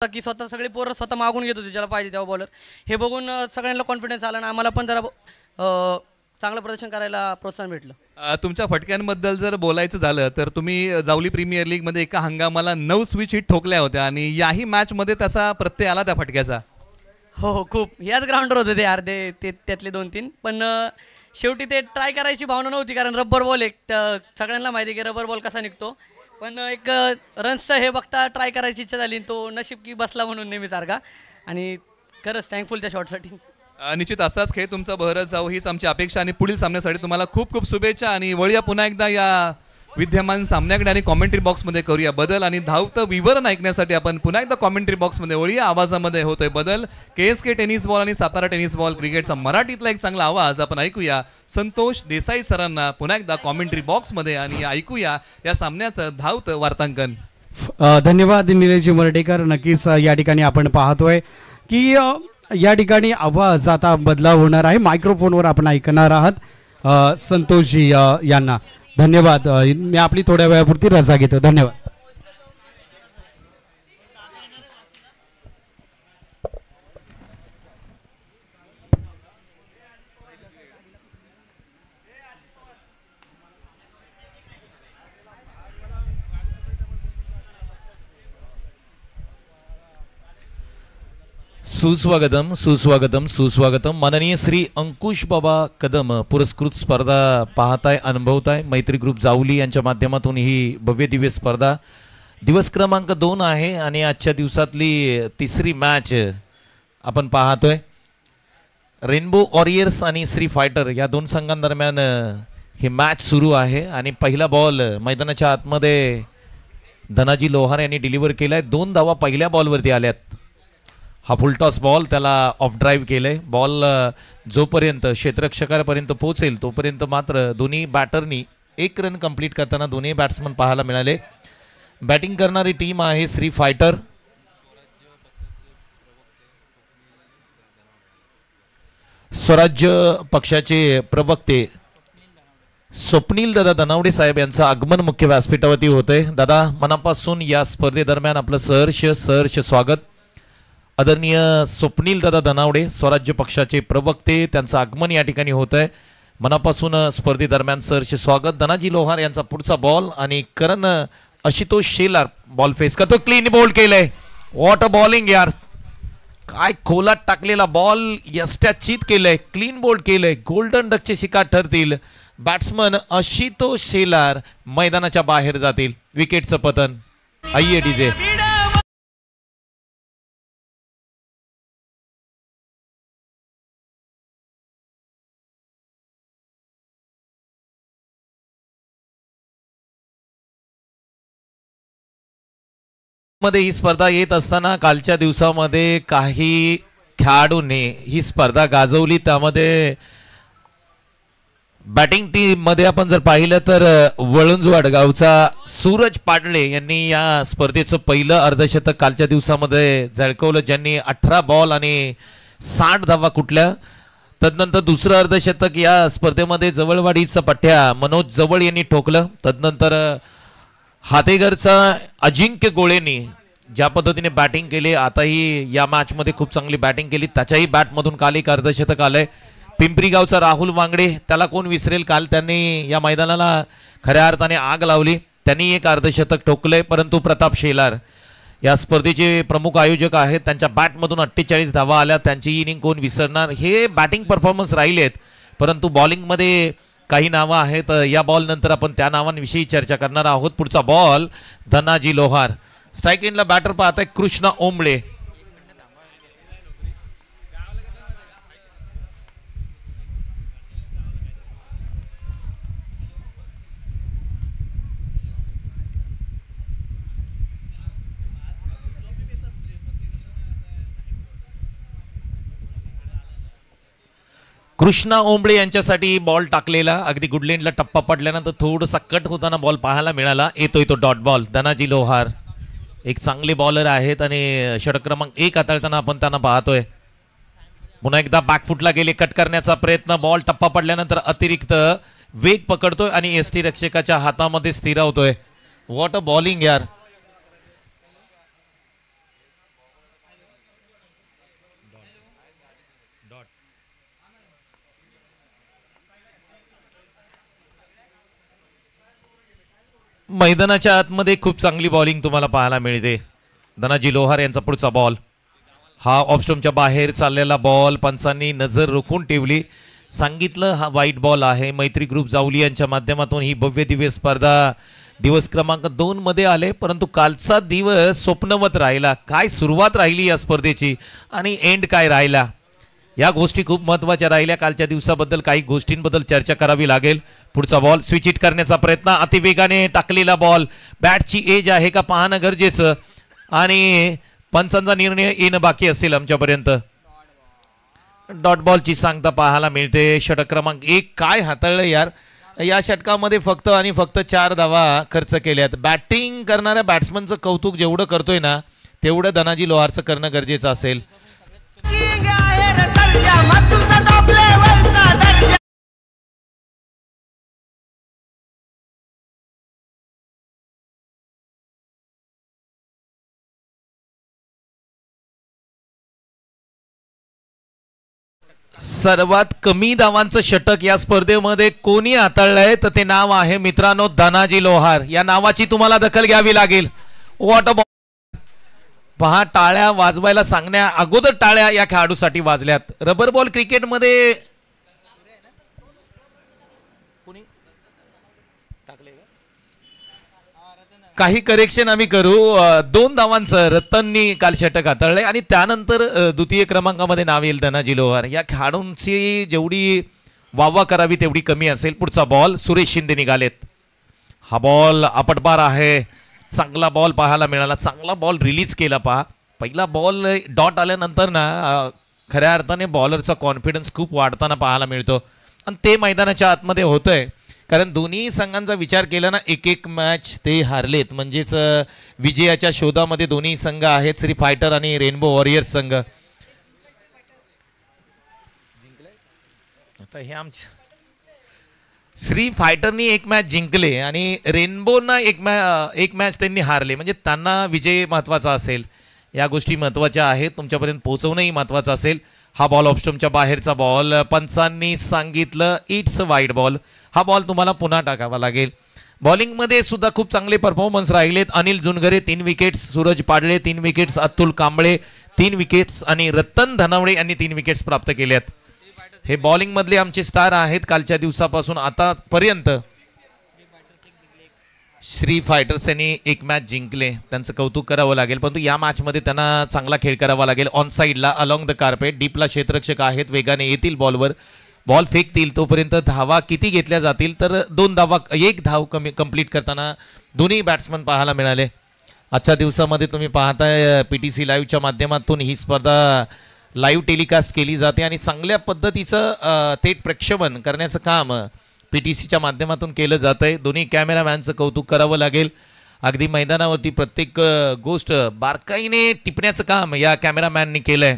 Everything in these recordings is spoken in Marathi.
की स्वतः सगळे पोरं स्वतः मागून घेत होते ज्याला पाहिजे तेव्हा बॉलर. हे बघून सगळ्यांना कॉन्फिडन्स आला आणि आम्हाला पण जरा चांगलं प्रदर्शन करायला प्रोत्साहन भेटलं. तुमच्या फटक्यांबद्दल जर बोलायचं झालं तर तुम्ही जावली प्रीमियर लीगमध्ये एका हंगामाला 9 स्विच हिट ठोकल्या होत्या आणि याही मॅचमध्ये त्याचा प्रत्यय आला त्या फटक्याचा. हो खूप याच ग्राउंडवर होते ते अर्धे ते त्यातले 2-3 पण शेवटी ते ट्राय करायची भावना नव्हती कारण रबर बॉल एक सगळ्यांना माहिती की रबर बॉल कसा निघतो पण एक रन्सचं हे बघता ट्राय करायची इच्छा झाली तो नशीब की बसला म्हणून नेहमीसारखा आणि खरंच थँकफुल त्या शॉटसाठी. निश्चित असाच खेळ तुमचा बहरत जाऊ हीच आमची अपेक्षा आणि पुढील सामन्यासाठी तुम्हाला खूप खूप शुभेच्छा आणि वळूया पुन्हा एकदा या विद्यमान सामन्याकडे आणि कॉमेंट्री बॉक्समध्ये करूया बदल आणि धावतं विवरण ऐकण्यासाठी आपण पुन्हा एकदा कॉमेंट्री बॉक्समध्ये वळूया. आवाजामध्ये होतोय बदल. KSK टेनिस बॉल आणि सातारा टेनिस बॉल क्रिकेटचा मराठीतला एक चांगला आवाज आपण ऐकूया संतोष देसाई सरांना पुन्हा एकदा कॉमेंट्री बॉक्समध्ये आणि ऐकूया या सामन्याचं धावतं वार्तांकन. धन्यवाद निलेशजी मराठेकर. नक्कीच या ठिकाणी आपण पाहतोय की या ठिकाणी आवाज आता बदलाव होणार आहे. मायक्रोफोनवर आपण ऐकणार आहात संतोषजी यांना. धन्यवाद. मी आपली थोड्या वेळापुरती रजा घेतो. धन्यवाद. सुस्वागतम सुस्वागतम सुस्वागतम. माननीय श्री अंकुश बाबा कदम पुरस्कृत स्पर्धा पाहताय अनुभवताय. मैत्री ग्रुप जावली यांच्या माध्यमातून ही भव्य दिव्य स्पर्धा दिवस क्रमांक 2 आहे आणि आजच्या दिवसातली तिसरी मॅच आपण पाहतोय. रेनबो वॉरियर्स आणि श्री फायटर या दोन संघांदरम्यान ही मॅच सुरू आहे आणि पहिला बॉल मैदानाच्या आतमध्ये धनाजी लोहार यांनी डिलिव्हर केलाय. 2 धावा पहिल्या बॉलवरती आल्यात. हा फुलटॉस बॉल त्याला ऑफ ड्राईव्ह केलंय. बॉल जोपर्यंत क्षेत्ररक्षकापर्यंत पोहोचेल तोपर्यंत मात्र दोन्ही बॅटरनी 1 रन कंप्लीट करताना दोन्ही बॅट्समन पाहायला मिळाले. बॅटिंग करणारी टीम आहे श्री फायटर. स्वराज्य पक्षाचे प्रवक्ते स्वप्नील दादा धनावडे साहेब यांचं आगमन मुख्य व्यासपीठावरती होतंय. दादा मनापासून या स्पर्धेदरम्यान आपलं सहर्ष स्वागत. आदरणीय स्वप्नील दादा धनावडे स्वराज्य पक्षाचे प्रवक्ते त्यांचं आगमन या ठिकाणी होत आहे. मनापासून स्पर्धेदरम्यान सहर्ष स्वागत. धनाजी लोहार यांचा पुढचा बॉल आणि करण आशुतोष शेलार बॉल फेस करतो. क्लीन बोल्ड केलंय. वॉट अ बॉलिंग यार. काय खोलात टाकलेला बॉल यष्ट्या चित केलंय. क्लीन बोल्ड केलंय. गोल्डन डकचे शिकार ठरतील. बॅट्समन आशुतोष शेलार मैदानाच्या बाहेर जातील. विकेटचं पतन. आइए डीजे. मध्ये ही स्पर्धा येत असताना कालच्या दिवसामध्ये काही खेळाडूंनी ही स्पर्धा गाजवली. त्यामध्ये बॅटिंग टीम मध्ये आपण जर पाहिलं तर वळुंजवाड गावचा सूरज पाडले यांनी या स्पर्धेचं पहिलं अर्धशतक कालच्या दिवसामध्ये झळकवलं, ज्यांनी 18 बॉल आणि 60 धावा कुठल्या. तदनंतर दुसरं अर्धशतक या स्पर्धेमध्ये जवळवाडीचा पठ्या मनोज जवळ यांनी ठोकलं. तदनंतर हातेघरचा अजिंक्य गोळेंनी ज्या पद्धतीने बॅटिंग केली, आताही या मॅच मध्ये खूप चांगली बॅटिंग केली, त्याच्याही बॅटमधून काल एक अर्धशतक आलंय. पिंपरी गावचा राहुल वांगडे, त्याला कोण विसरेल, काल त्यांनी या मैदानाला खऱ्या अर्थाने आग लावली, त्यांनी एक अर्धशतक ठोकलंय. परंतु प्रताप शेलार या स्पर्धेचे प्रमुख आयोजक आहेत, त्यांच्या बॅटमधून 48 धावा आल्या, त्यांची इनिंग कोण विसरणार. हे बॅटिंग परफॉर्मन्स राहिलेत, परंतु बॉलिंगमध्ये काही नावं आहेत. या बॉल नंतर आपण त्या नावांविषयी चर्चा करणार आहोत. पुढचा बॉल धनाजी लोहार. स्ट्राईक एंडला बॅटर पाहताय कृष्णा ओंबळे. कृष्णा ओंबळे यांच्यासाठी बॉल टाकलेला, अगदी गुडलेंडला टप्पा पडल्यानंतर थोडासा कट होताना बॉल पाहायला मिळाला. येतोय तो डॉट बॉल. धनाजी लोहार एक चांगले बॉलर आहेत आणि षटक क्रमांक 1 हाताळताना आपण त्यांना पाहतोय. पुन्हा एकदा बॅकफुटला गेले, कट करण्याचा प्रयत्न, बॉल टप्पा पडल्यानंतर अतिरिक्त वेग पकडतोय आणि एसटी रक्षकाच्या हातामध्ये स्थिरावतोय. व्हॉट अ बॉलिंग यार. मैदानाच्या आतमध्ये खूप चांगली बॉलिंग तुम्हाला पाहायला मिळते. धनाजी लोहार यांचा पुढचा बॉल, हा ऑफस्टम्पच्या बाहेर चाललेला बॉल पंचांनी नजर रोखून ठेवली. सांगितलं हा वाईट बॉल आहे. मैत्री ग्रुप जावली यांच्या माध्यमातून ही भव्य दिव्य स्पर्धा दिवस क्रमांक 2 मध्ये आले, परंतु कालचा दिवस स्वप्नवत राहिला. काय सुरुवात राहिली या स्पर्धेची आणि एंड काय राहिला, या गोष्टी खूप महत्त्वाच्या राहिल्या. कालच्या दिवसाबद्दल काही गोष्टींबद्दल चर्चा करावी लागेल. पुढचा बॉल स्विच हिट करण्याचा प्रयत्न, अतिवेगाने टाकलेला बॉल, बॅटची एज आहे का पाहणं गरजेचं आणि पंचांचा निर्णय येणं बाकी असेल आमच्यापर्यंत. डॉट बॉलची सांगता पाहायला मिळते. षटक क्रमांक 1 काय हाताळलं यार. या षटकामध्ये फक्त आणि फक्त 4 धावा खर्च केल्यात. बॅटिंग करणाऱ्या बॅट्समनचं कौतुक जेवढं करतोय ना तेवढं धनाजी लोहारचं करणं गरजेचं असेल. सर्वात कमी धावांचं षटक या स्पर्धेमध्ये कोणी हाताळलंय तर ते नाव आहे मित्रांनो धनाजी लोहार. या नावाची तुम्हाला दखल घ्यावी लागेल. What a ball. पहा, टाळ्या वाजवायला सांगण्या अगोदर टाळ्या या खेळाडूसाठी वाजल्यात. रबर बॉल क्रिकेटमध्ये काही करेक्शन आम्ही करू. 2 धावांचं रतननी काल षटक हाताळलंय आणि त्यानंतर द्वितीय क्रमांकामध्ये नाव येईल धनाजी लोहार. या खेळाडूंची जेवढी वावा करावी तेवढी कमी असेल. पुढचा बॉल सुरेश शिंदे निघालेत. हा बॉल आपटबार आहे. चांगला बॉल पाहायला मिळाला. चांगला बॉल रिलीज केला. पहा, पहिला बॉल डॉट आल्यानंतर ना खऱ्या अर्थाने बॉलरचा कॉन्फिडन्स खूप वाढताना पाहायला मिळतो आणि ते मैदानाच्या आतमध्ये होतंय. कारण दोन्ही संघांचा विचार केला ना, एक मॅच ते हारलेत. म्हणजेच विजयाच्या शोधामध्ये दोन्ही संघ आहेत, श्री फायटर आणि रेनबो वॉरियर्स संघ. आता हे आमच्या श्री फायटरनी 1 मॅच जिंकले आणि रेनबोना एक मॅच त्यांनी हारले. म्हणजे त्यांना विजय महत्वाचा असेल. या गोष्टी महत्वाच्या आहेत. तुमच्यापर्यंत पोहोचवणंही महत्वाचं असेल. हा बॉल ऑफस्टम्पच्या बाहेरचा बॉल. पंचांनी सांगितलं इट्स वाईड बॉल. हा बॉल तुम्हाला पुन्हा टाकावा लागेल. बॉलिंगमध्ये सुद्धा खूप चांगले परफॉर्मन्स राहिलेत. Anil Jungare 3 wickets, Suraj Padale 3 wickets, Atul Kamble 3 wickets आणि रतन धनावडे यांनी 3 विकेट्स प्राप्त केल्यात. हे बॉलिंग मधले आमचे स्टार आहेत कालच्या दिवसापासून आतापर्यंत. श्री फायटर्स यांनी 1 मॅच जिंकले, त्यांचं कौतुक करावं लागेल. परंतु या मॅच मध्ये त्यांना चांगला खेळ करावा लागेल. ऑन साईडला अलॉंग द कार्पेट डीपला क्षेत्ररक्षक आहेत, वेगाने येतील बॉलवर, बॉल फेकतील. तोपर्यंत धावा किती घेतल्या जातील तर 2 धावा, 1 धाव कंप्लीट करताना दोन्ही बॅट्समन पाहायला मिळाले. आजच्या दिवसामध्ये तुम्ही पाहताय PTC लाईव्हच्या माध्यमातून ही स्पर्धा लाईव्ह टेलिकास्ट केली जाते आणि चांगल्या पद्धतीचं थेट प्रक्षेपण करण्याचं काम PTCच्या माध्यमातून केलं जातंय. दोन्ही कॅमेरामॅनचं कौतुक करावं लागेल. अगदी मैदानावरती प्रत्येक गोष्ट बारकाईने टिपण्याचं काम या कॅमेरामॅननी केलंय.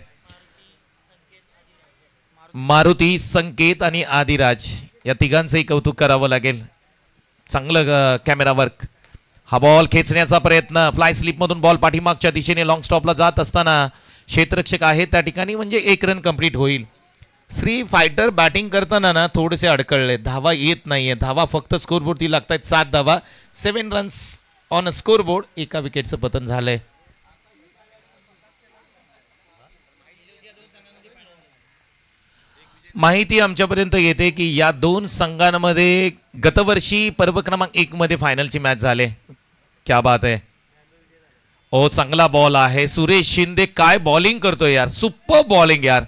मारुती, संकेत आणि आदिराज या तिघांचंही कौतुक करावं लागेल. चांगलं कॅमेरा वर्क. हा बॉल खेचण्याचा प्रयत्न, फ्लाय स्लिपमधून बॉल पाठीमागच्या दिशेने लॉंग स्टॉपला जात असताना क्षेत्ररक्षक आहे त्या ठिकाणी, म्हणजे 1 रन कंप्लीट होईल. श्री फायटर बॅटिंग करताना ना थोडेसे अडकळले, धावा येत नाहीये. धावा फक्त स्कोरबोर्डती लागतायत 7 धावा, 7 रन्स ऑन अ स्कोरबोर्ड. 1 विकेटचं पतन झालंय. माहिती आमच्यापर्यंत येते की या 2 संघांमध्ये गतवर्षी पर्व क्रमांक 1 मध्ये फायनलची मॅच झाले. क्या बात आहे. ओ चांगला बॉल आहे. सुरेश शिंदे काय बॉलिंग करतोय यार, सुपर बॉलिंग यार.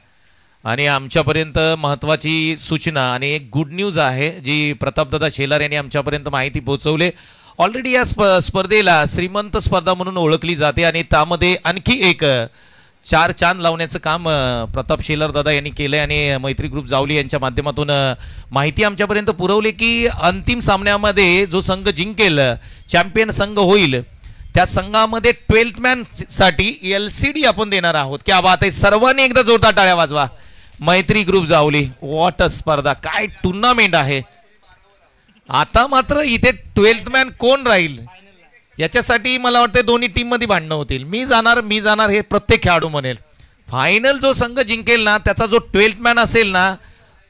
आणि आमच्यापर्यंत महत्वाची सूचना आणि एक गुड न्यूज आहे जी प्रतापदादा शेलार यांनी आमच्यापर्यंत माहिती पोहोचवले. ऑलरेडी या स्पर्धेला श्रीमंत स्पर्धा म्हणून ओळखली जाते आणि त्यामध्ये आणखी एक 4 चांद लावण्याचं काम प्रताप शेलार दादा यांनी केलंय आणि मैत्री ग्रुप जावली यांच्या माध्यमातून माहिती आमच्यापर्यंत पुरवली की अंतिम सामन्यामध्ये जो संघ जिंकेल, चॅम्पियन संघ होईल, त्या संघामध्ये 12th मॅन साठी LCD आपण देणार आहोत. क्या बात आहे. सर्वांनी एकदा जोरदार टाळ्या वाजवा. मैत्री ग्रुप जावली, वॉट अ स्पर्धा, काय टुर्नामेंट आहे. आता मात्र इथे 12th मॅन कोण राहील याच्यासाठी मला वाटतं दोन्ही टीम मध्ये भांडणं होतील. मी जाणार हे प्रत्येक खेळाडू म्हणेल. फायनल जो संघ जिंकेल ना त्याचा जो 12th मॅन असेल ना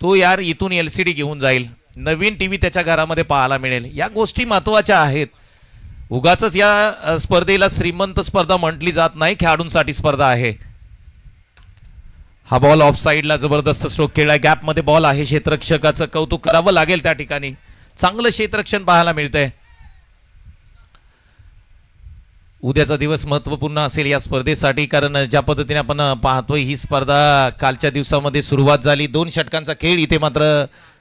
तो यार इथून LCD घेऊन जाईल. नवीन TV त्याच्या घरामध्ये पाहायला मिळेल. या गोष्टी महत्वाच्या आहेत. उगाच या स्पर्धेला श्रीमंत स्पर्धा म्हटली जात नाही, खेळाडूंसाठी स्पर्धा आहे. हा बॉल ऑफ साइडला जबरदस्त स्ट्रोक केलाय. गॅप मध्ये बॉल आहे. क्षेत्ररक्षकाचं कौतुक करावं लागेल. त्या ठिकाणी चांगलं क्षेत्ररक्षण पाहायला मिळतंय. उद्याचा दिवस महत्वपूर्ण असेल या स्पर्धेसाठी, कारण ज्या पद्धतीने आपण पाहतोय ही स्पर्धा कालच्या दिवसामध्ये सुरुवात झाली. 2 षटकांचा खेळ इथे मात्र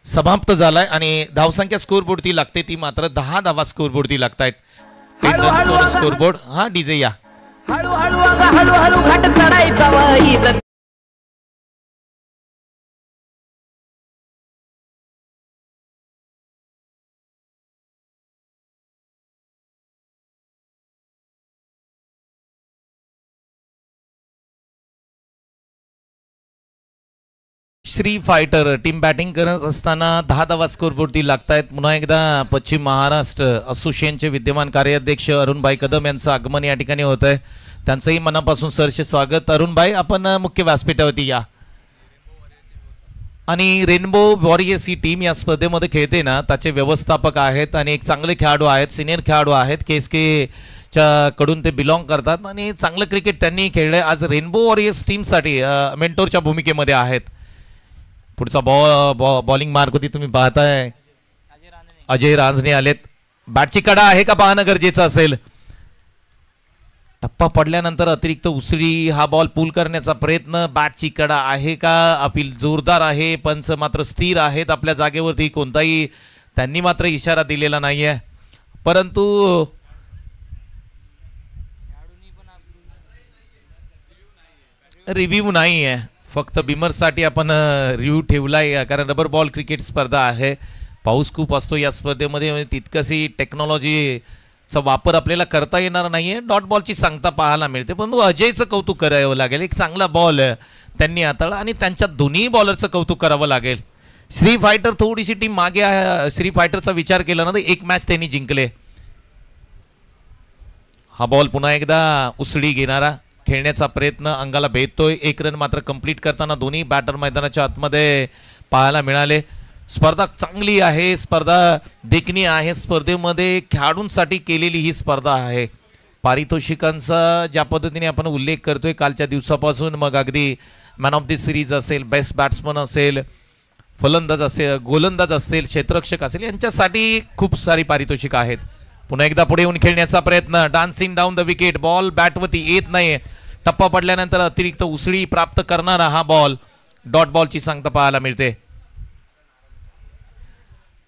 समाप्त झालाय आणि धावसंख्या स्कोरबोर्डती लागते ती मात्र 10 धावा स्कोरबोर्डती लागतायत. स्कोरबोर्ड हा डीजे या हळूहळू घाट चढायचा. श्री फायटर टीम बॅटिंग करत असताना 10 धावा स्कोरबोर्डती लागतायत. पुन्हा एकदा पश्चिम महाराष्ट्र असोसिएशनचे विद्यमान कार्याध्यक्ष अरुणभाई कदम यांचं आगमन या ठिकाणी होत आहे. त्यांचंही मनापासून सहर्ष स्वागत. अरुणभाई, आपण मुख्य व्यासपीठावरती या. आणि रेनबो वॉरियर्स ही टीम या स्पर्धेमध्ये खेळते ना, त्याचे व्यवस्थापक आहेत आणि एक चांगले खेळाडू आहेत, सिनियर खेळाडू आहेत. KSK च्या कडून ते बिलॉंग करतात आणि चांगलं क्रिकेट त्यांनी खेळलंय. आज रेनबो वॉरियर्स टीमसाठी मेंटोरच्या भूमिकेमध्ये आहेत. पुढचा बॉलिंग मार्क होती तुम्ही पाहताय. अजय रांजणे आलेत. बॅटची कडा आहे का पाहणं गरजेचं असेल. टप्पा पडल्यानंतर अतिरिक्त उसळी हा बॉल पूल करण्याचा प्रयत्न. बॅटची कडा आहे का. अपील जोरदार आहे. पंच मात्र स्थिर आहेत आपल्या जागेवरती. कोणताही त्यांनी मात्र इशारा दिलेला नाहीये, परंतु रिव्ह्यू नाही आहे. फक्त बिमरसाठी आपण रिव्ह्यू ठेवलाय, कारण रबर बॉल क्रिकेट स्पर्धा आहे. पाऊस खूप असतो या स्पर्धेमध्ये, तितकशी टेक्नॉलॉजीचा वापर आपल्याला करता येणार नाहीये. डॉट बॉलची सांगता पाहायला मिळते, परंतु अजयचं कौतुक करावं लागेल. एक चांगला बॉल त्यांनी हाताळला आणि त्यांच्या दोन्ही बॉलरचं कौतुक करावं लागेल. श्री फायटर थोडीशी टीम मागे आहे. श्री फायटरचा विचार केला ना तर एक मॅच त्यांनी जिंकले. हा बॉल पुन्हा एकदा उसळी घेणारा खेळण्याचा प्रयत्न अंगाला भेटतोय. 1 रन मात्र कंप्लीट करताना दोन्ही बॅटर मैदानाच्या आतमध्ये पाहायला मिळाले. स्पर्धा चांगली आहे, स्पर्धा देखणी आहे. स्पर्धेमध्ये खेळाडूंसाठी केलेली ही स्पर्धा आहे. पारितोषिकांचा ज्या पद्धतीने आपण उल्लेख करतोय कालच्या दिवसापासून, मग अगदी मॅन ऑफ द सिरीज असेल, बेस्ट बॅट्समन असेल, फलंदाज असेल, गोलंदाज असेल, क्षेत्ररक्षक असेल, यांच्यासाठी खूप सारी पारितोषिक आहेत. पुन्हा एकदा पुढे येऊन खेळण्याचा प्रयत्न. Dancing down the wicket. Ball बॅटवरती येत नाही. टप्पा पडल्यानंतर अतिरिक्त उसळी प्राप्त करणारा हा बॉल डॉट बॉलची सांगता पाहायला मिळते.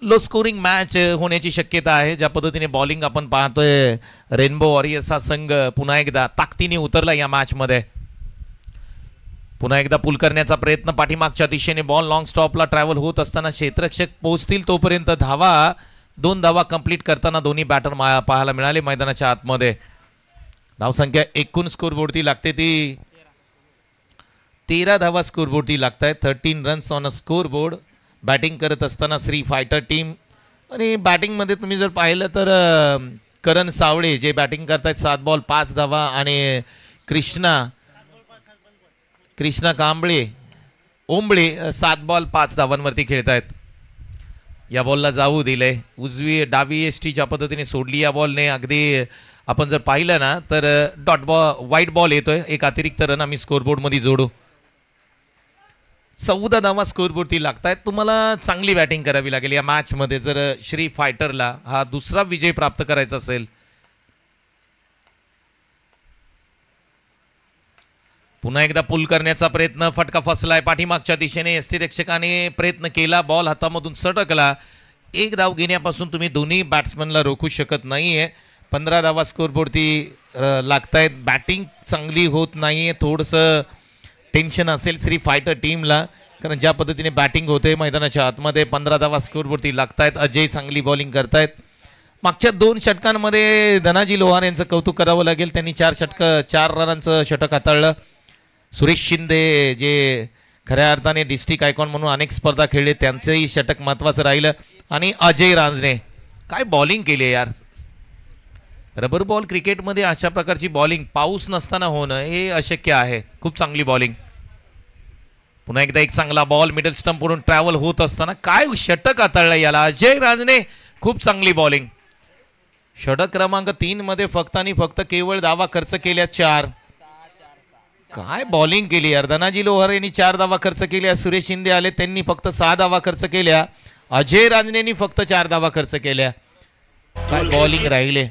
लो स्कोरिंग मॅच होण्याची शक्यता आहे. ज्या पद्धतीने बॉलिंग आपण पाहतोय, रेनबो वॉरियर्स हा संघ पुन्हा एकदा ताकदीने उतरला या मॅच मध्ये. पुन्हा एकदा पुल करण्याचा प्रयत्न. पाठीमागच्या दिशेने बॉल लॉंग स्टॉपला ट्रॅव्हल होत असताना क्षेत्ररक्षक पोहोचतील तोपर्यंत 2 धावा कंप्लीट करताना दोन्ही बॅटर पाहायला मिळाले मैदानाच्या आतमध्ये. धावसंख्या एकूण स्कोरबोर्डती लागते ती 13 धावा स्कोरबोर्डती लागतायत. 13 runs on a scoreboard. Batting करत असताना श्री फायटर टीम. आणि बॅटिंगमध्ये तुम्ही जर पाहिलं तर करण सावळे जे बॅटिंग करतायत 7 बॉल 5 धावा आणि कृष्णा कांबळे ओंबळे 7 बॉल 5 धावांवरती खेळतायत. या बॉलला जाऊ दिलंय. उजवी डावी एसटी ज्या पद्धतीने सोडली या बॉलने, अगदी आपण जर पाहिलं ना तर व्हाईट बॉल येतोय. एक अतिरिक्त रन आम्ही स्कोरबोर्डमध्ये जोडू. 14 धावा स्कोरबोर्डती लागतायत. तुम्हाला चांगली बॅटिंग करावी लागेल या मॅचमध्ये जर श्री फायटरला हा दुसरा विजय प्राप्त करायचा असेल. पुन्हा एकदा पुल करण्याचा प्रयत्न. फटका फसलाय पाठीमागच्या दिशेने. एसटी रक्षकाने प्रयत्न केला, बॉल हातामधून सटकला. 1 धाव घेण्यापासून तुम्ही दोन्ही बॅट्समनला रोखू शकत नाहीये. 15 धावा स्कोरबोर्डती लागतायत. बॅटिंग चांगली होत नाहीये. थोडंसं टेन्शन असेल श्री फायटर टीमला, कारण ज्या पद्धतीने बॅटिंग होते मैदानाच्या आतमध्ये. 15 धावा स्कोरबोर्डती लागतायत. अजय चांगली बॉलिंग करतायत. मागच्या 2 षटकांमध्ये धनाजी लोहार यांचं कौतुक करावं लागेल. त्यांनी 4 रनांचं षटक हाताळलं. सुरेश शिंदे जे खऱ्या अर्थाने डिस्ट्रिक्ट आयकॉन म्हणून अनेक स्पर्धा खेळले, त्यांचंही षटक महत्त्वाचं राहिलं. आणि अजय रांजणे काय बॉलिंग केली यार. रबर बॉल क्रिकेटमध्ये अशा प्रकारची बॉलिंग पाऊस नसताना होणं हे अशक्य आहे. खूप चांगली बॉलिंग. पुन्हा एकदा एक चांगला बॉल मिडल स्टंपवरून ट्रॅव्हल होत असताना काय षटक हाताळलं याला. अजय रांजणे खूप चांगली बॉलिंग. षटक क्रमांक 3 मध्ये फक्त आणि फक्त केवळ धावा खर्च केल्या 4. काय बॉलिंग केली यार. धनाजी लोहार यांनी 4 धावा खर्च केल्या. सुरेश शिंदे आले, त्यांनी फक्त 6 धावा खर्च केल्या. अजय रांजणेंनी फक्त 4 धावा खर्च केल्या. काय बॉलिंग राहिले.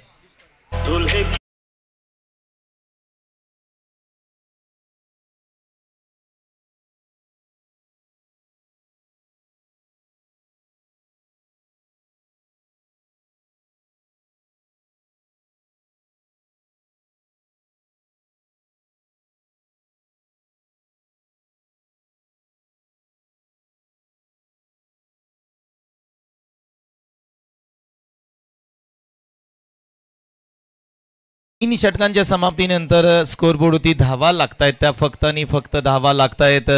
तीन षटकांच्या समाप्तीनंतर स्कोरबोर्डवरती धावा लागतायत. त्या फक्त आणि फक्त धावा लागतायत.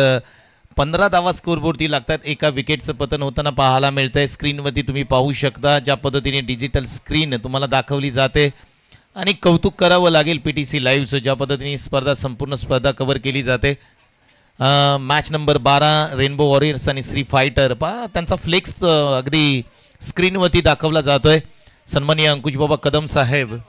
15 धावा स्कोरबोर्डवरती लागतात. एका विकेटचं पतन होताना पाहायला मिळतंय. स्क्रीनवरती तुम्ही पाहू शकता ज्या पद्धतीने डिजिटल स्क्रीन तुम्हाला दाखवली जाते. आणि कौतुक करावं लागेल PTC लाईव्हचं, ज्या पद्धतीने संपूर्ण स्पर्धा कव्हर केली जाते. मॅच नंबर 12 रेनबो वॉरियर्स आणि श्री फायटर पहा त्यांचा फ्लेक्स अगदी स्क्रीनवरती दाखवला जातोय. सन्माननीय अंकुश बाबा कदम साहेब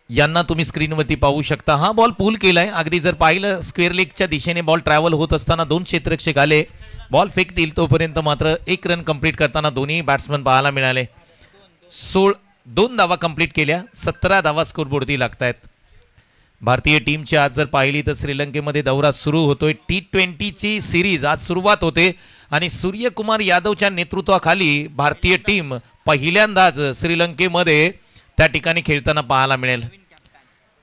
यांना तुम्ही स्क्रीनवरती पाहू शकता. हा बॉल पूल केलाय. अगदी जर पाहिलं स्क्वेअर लेगच्या दिशेने बॉल ट्रॅव्हल होत असताना 2 क्षेत्ररक्षक आले. बॉल फेकतील तोपर्यंत मात्र 1 रन कंप्लीट करताना दोन्ही बॅट्समन पाहायला मिळाले. 2 धावा कंप्लीट केल्या. 17 धावा स्कोरबोर्डवरती लागतायत. भारतीय टीमची आज जर पाहिली तर श्रीलंकेमध्ये दौरा सुरू होतोय. T20ची सिरीज आज सुरुवात होते आणि सूर्यकुमार यादवच्या नेतृत्वाखाली भारतीय टीम पहिल्यांदाच श्रीलंकेमध्ये त्या ठिकाणी खेळताना पाहायला मिळेल.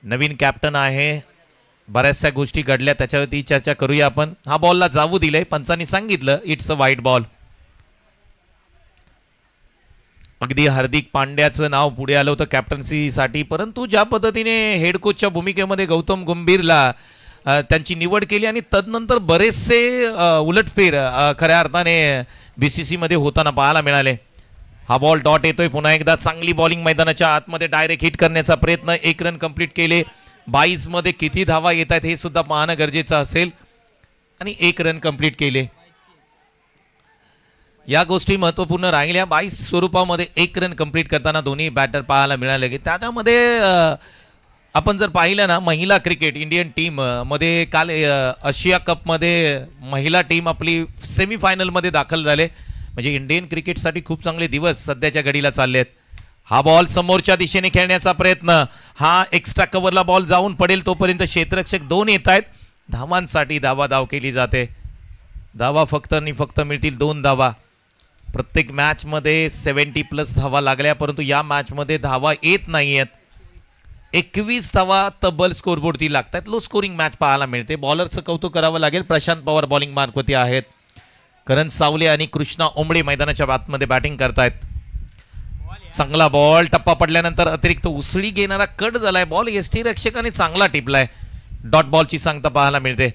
नवीन कॅप्टन आहे. बऱ्याचशा गोष्टी घडल्या त्याच्यावरती चर्चा करूया आपण. हा बॉलला जाऊ दिलंय. पंचांनी सांगितलं इट्स अ वाईट बॉल. अगदी हार्दिक पांड्याचं नाव पुढे आलं होतं कॅप्टन्सीसाठी, परंतु ज्या पद्धतीने हेड कोचच्या भूमिकेमध्ये गौतम गंभीरला त्यांची निवड केली आणि तदनंतर बरेचसे उलटफेर खऱ्या अर्थाने BCC मध्ये होताना पाहायला मिळाले. हा बॉल डॉट येतोय पुन्हा एकदा. चांगली बॉलिंग मैदानाच्या आतमध्ये डायरेक्ट हिट करण्याचा प्रयत्न. 1 रन कंप्लीट केले. 22 मध्ये किती धावा येत आहेत हे सुद्धा पाहणं गरजेचं असेल आणि 1 रन कंप्लीट केले. या गोष्टी महत्त्वपूर्ण राहिल्या. 22 स्वरूपामध्ये 1 रन कंप्लीट करताना दोन्ही बॅटर पाहायला मिळाले. की त्याच्यामध्ये आपण जर पाहिलं ना महिला क्रिकेट इंडियन टीम मध्ये काल आशिया कपमध्ये महिला टीम आपली सेमीफायनलमध्ये दाखल झाले. म्हणजे इंडियन क्रिकेटसाठी खूप चांगले दिवस सध्याच्या घडीला चालले आहेत. हा बॉल समोरच्या दिशेने खेळण्याचा प्रयत्न. हा एक्स्ट्रा कव्हरला बॉल जाऊन पडेल तोपर्यंत क्षेत्ररक्षक 2 येत आहेत. धावांसाठी धाव केली जाते. धावा फक्त आणि फक्त मिळतील 2 धावा. प्रत्येक मॅचमध्ये 70+ धावा लागल्या, परंतु या मॅचमध्ये धावा येत नाही आहेत. 21 धावा तब्बल स्कोरबोर्डवरती लागतात. लो स्कोरिंग मॅच पाहायला मिळते. बॉलरचं कौतुक करावं लागेल. प्रशांत पवार बॉलिंग मार्कवरती आहेत. करण सावले आणि कृष्णा ओंबळे मैदानाच्या आतमध्ये बॅटिंग करतायत. चांगला बॉल. टप्पा पडल्यानंतर अतिरिक्त उसळी घेणारा कट झालाय. बॉल यष्टीरक्षकाने चांगला टिपलाय. डॉट बॉलची सांगता पाहायला मिळते.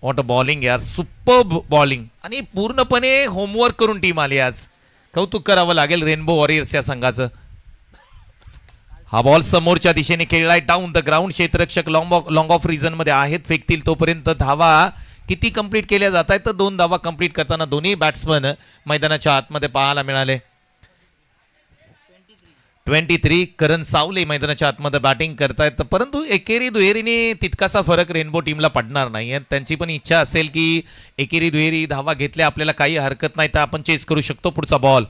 वॉट अ बॉलिंग यार. सुपर्ब बॉलिंग आणि पूर्णपणे होमवर्क करून टीम आली आज. कौतुक करावं लागेल रेनबो वॉरियर्स या संघाचं. हा बॉल समोरच्या दिशेने खेळलाय. Down the ground. क्षेत्ररक्षक लॉंग ऑफ रिझन मध्ये आहेत. फेकतील तोपर्यंत धावा किती कंप्लीट केल्या जात आहेत तर 2 धावा कंप्लीट करताना दोन्ही बॅट्समन मैदानाच्या आतमध्ये पाहायला मिळाले. 23 करण सावले मैदानाच्या आतमध्ये बॅटिंग करतायत, परंतु एकेरी दुहेरीने तितकासा फरक रेनबो टीमला पडणार नाही. त्यांची पण इच्छा असेल की एकेरी दुहेरी धावा घेतल्या आपल्याला काही हरकत नाही तर आपण चेस करू शकतो. पुढचा बॉल.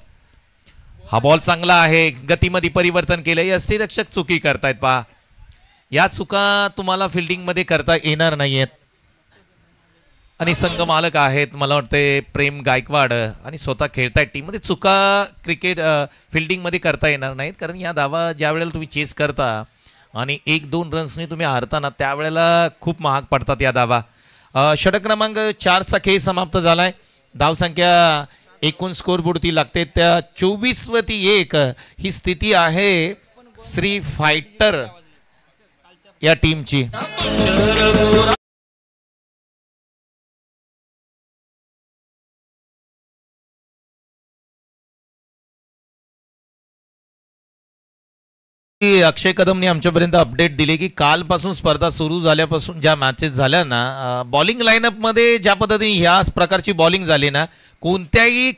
हा बॉल चांगला आहे. गतीमध्ये परिवर्तन केलं. यष्टीरक्षक चुकी करतायत पहा. या चुका तुम्हाला फिल्डिंगमध्ये करता येणार नाहीयेत. आणि संघ मालक आहेत मला वाटते प्रेम गायकवाड आणि स्वतः खेळतायत टीममध्ये. चुका क्रिकेट फिल्डिंगमध्ये करता येणार नाहीत, कारण या धावा ज्या वेळेला तुम्ही चेस करता आणि 1-2 रन्सनी तुम्ही हारताना त्यावेळेला खूप महाग पडतात या धावा. षटक क्रमांक 4चा खेळ समाप्त झालाय. धावसंख्या एकूण स्कोरबोर्डवरती लागते त्या 24-1 ही स्थिती आहे श्री फायटर या टीमची. अक्षय कदमने आमच्यापर्यंत अपडेट दिले की कालपासून स्पर्धा सुरू झाल्यापासून ज्या मॅचेस झाल्या ना, बॉलिंग लाईनअपमध्ये ज्या पद्धतीने ह्या प्रकारची बॉलिंग झाली ना, कोणत्याही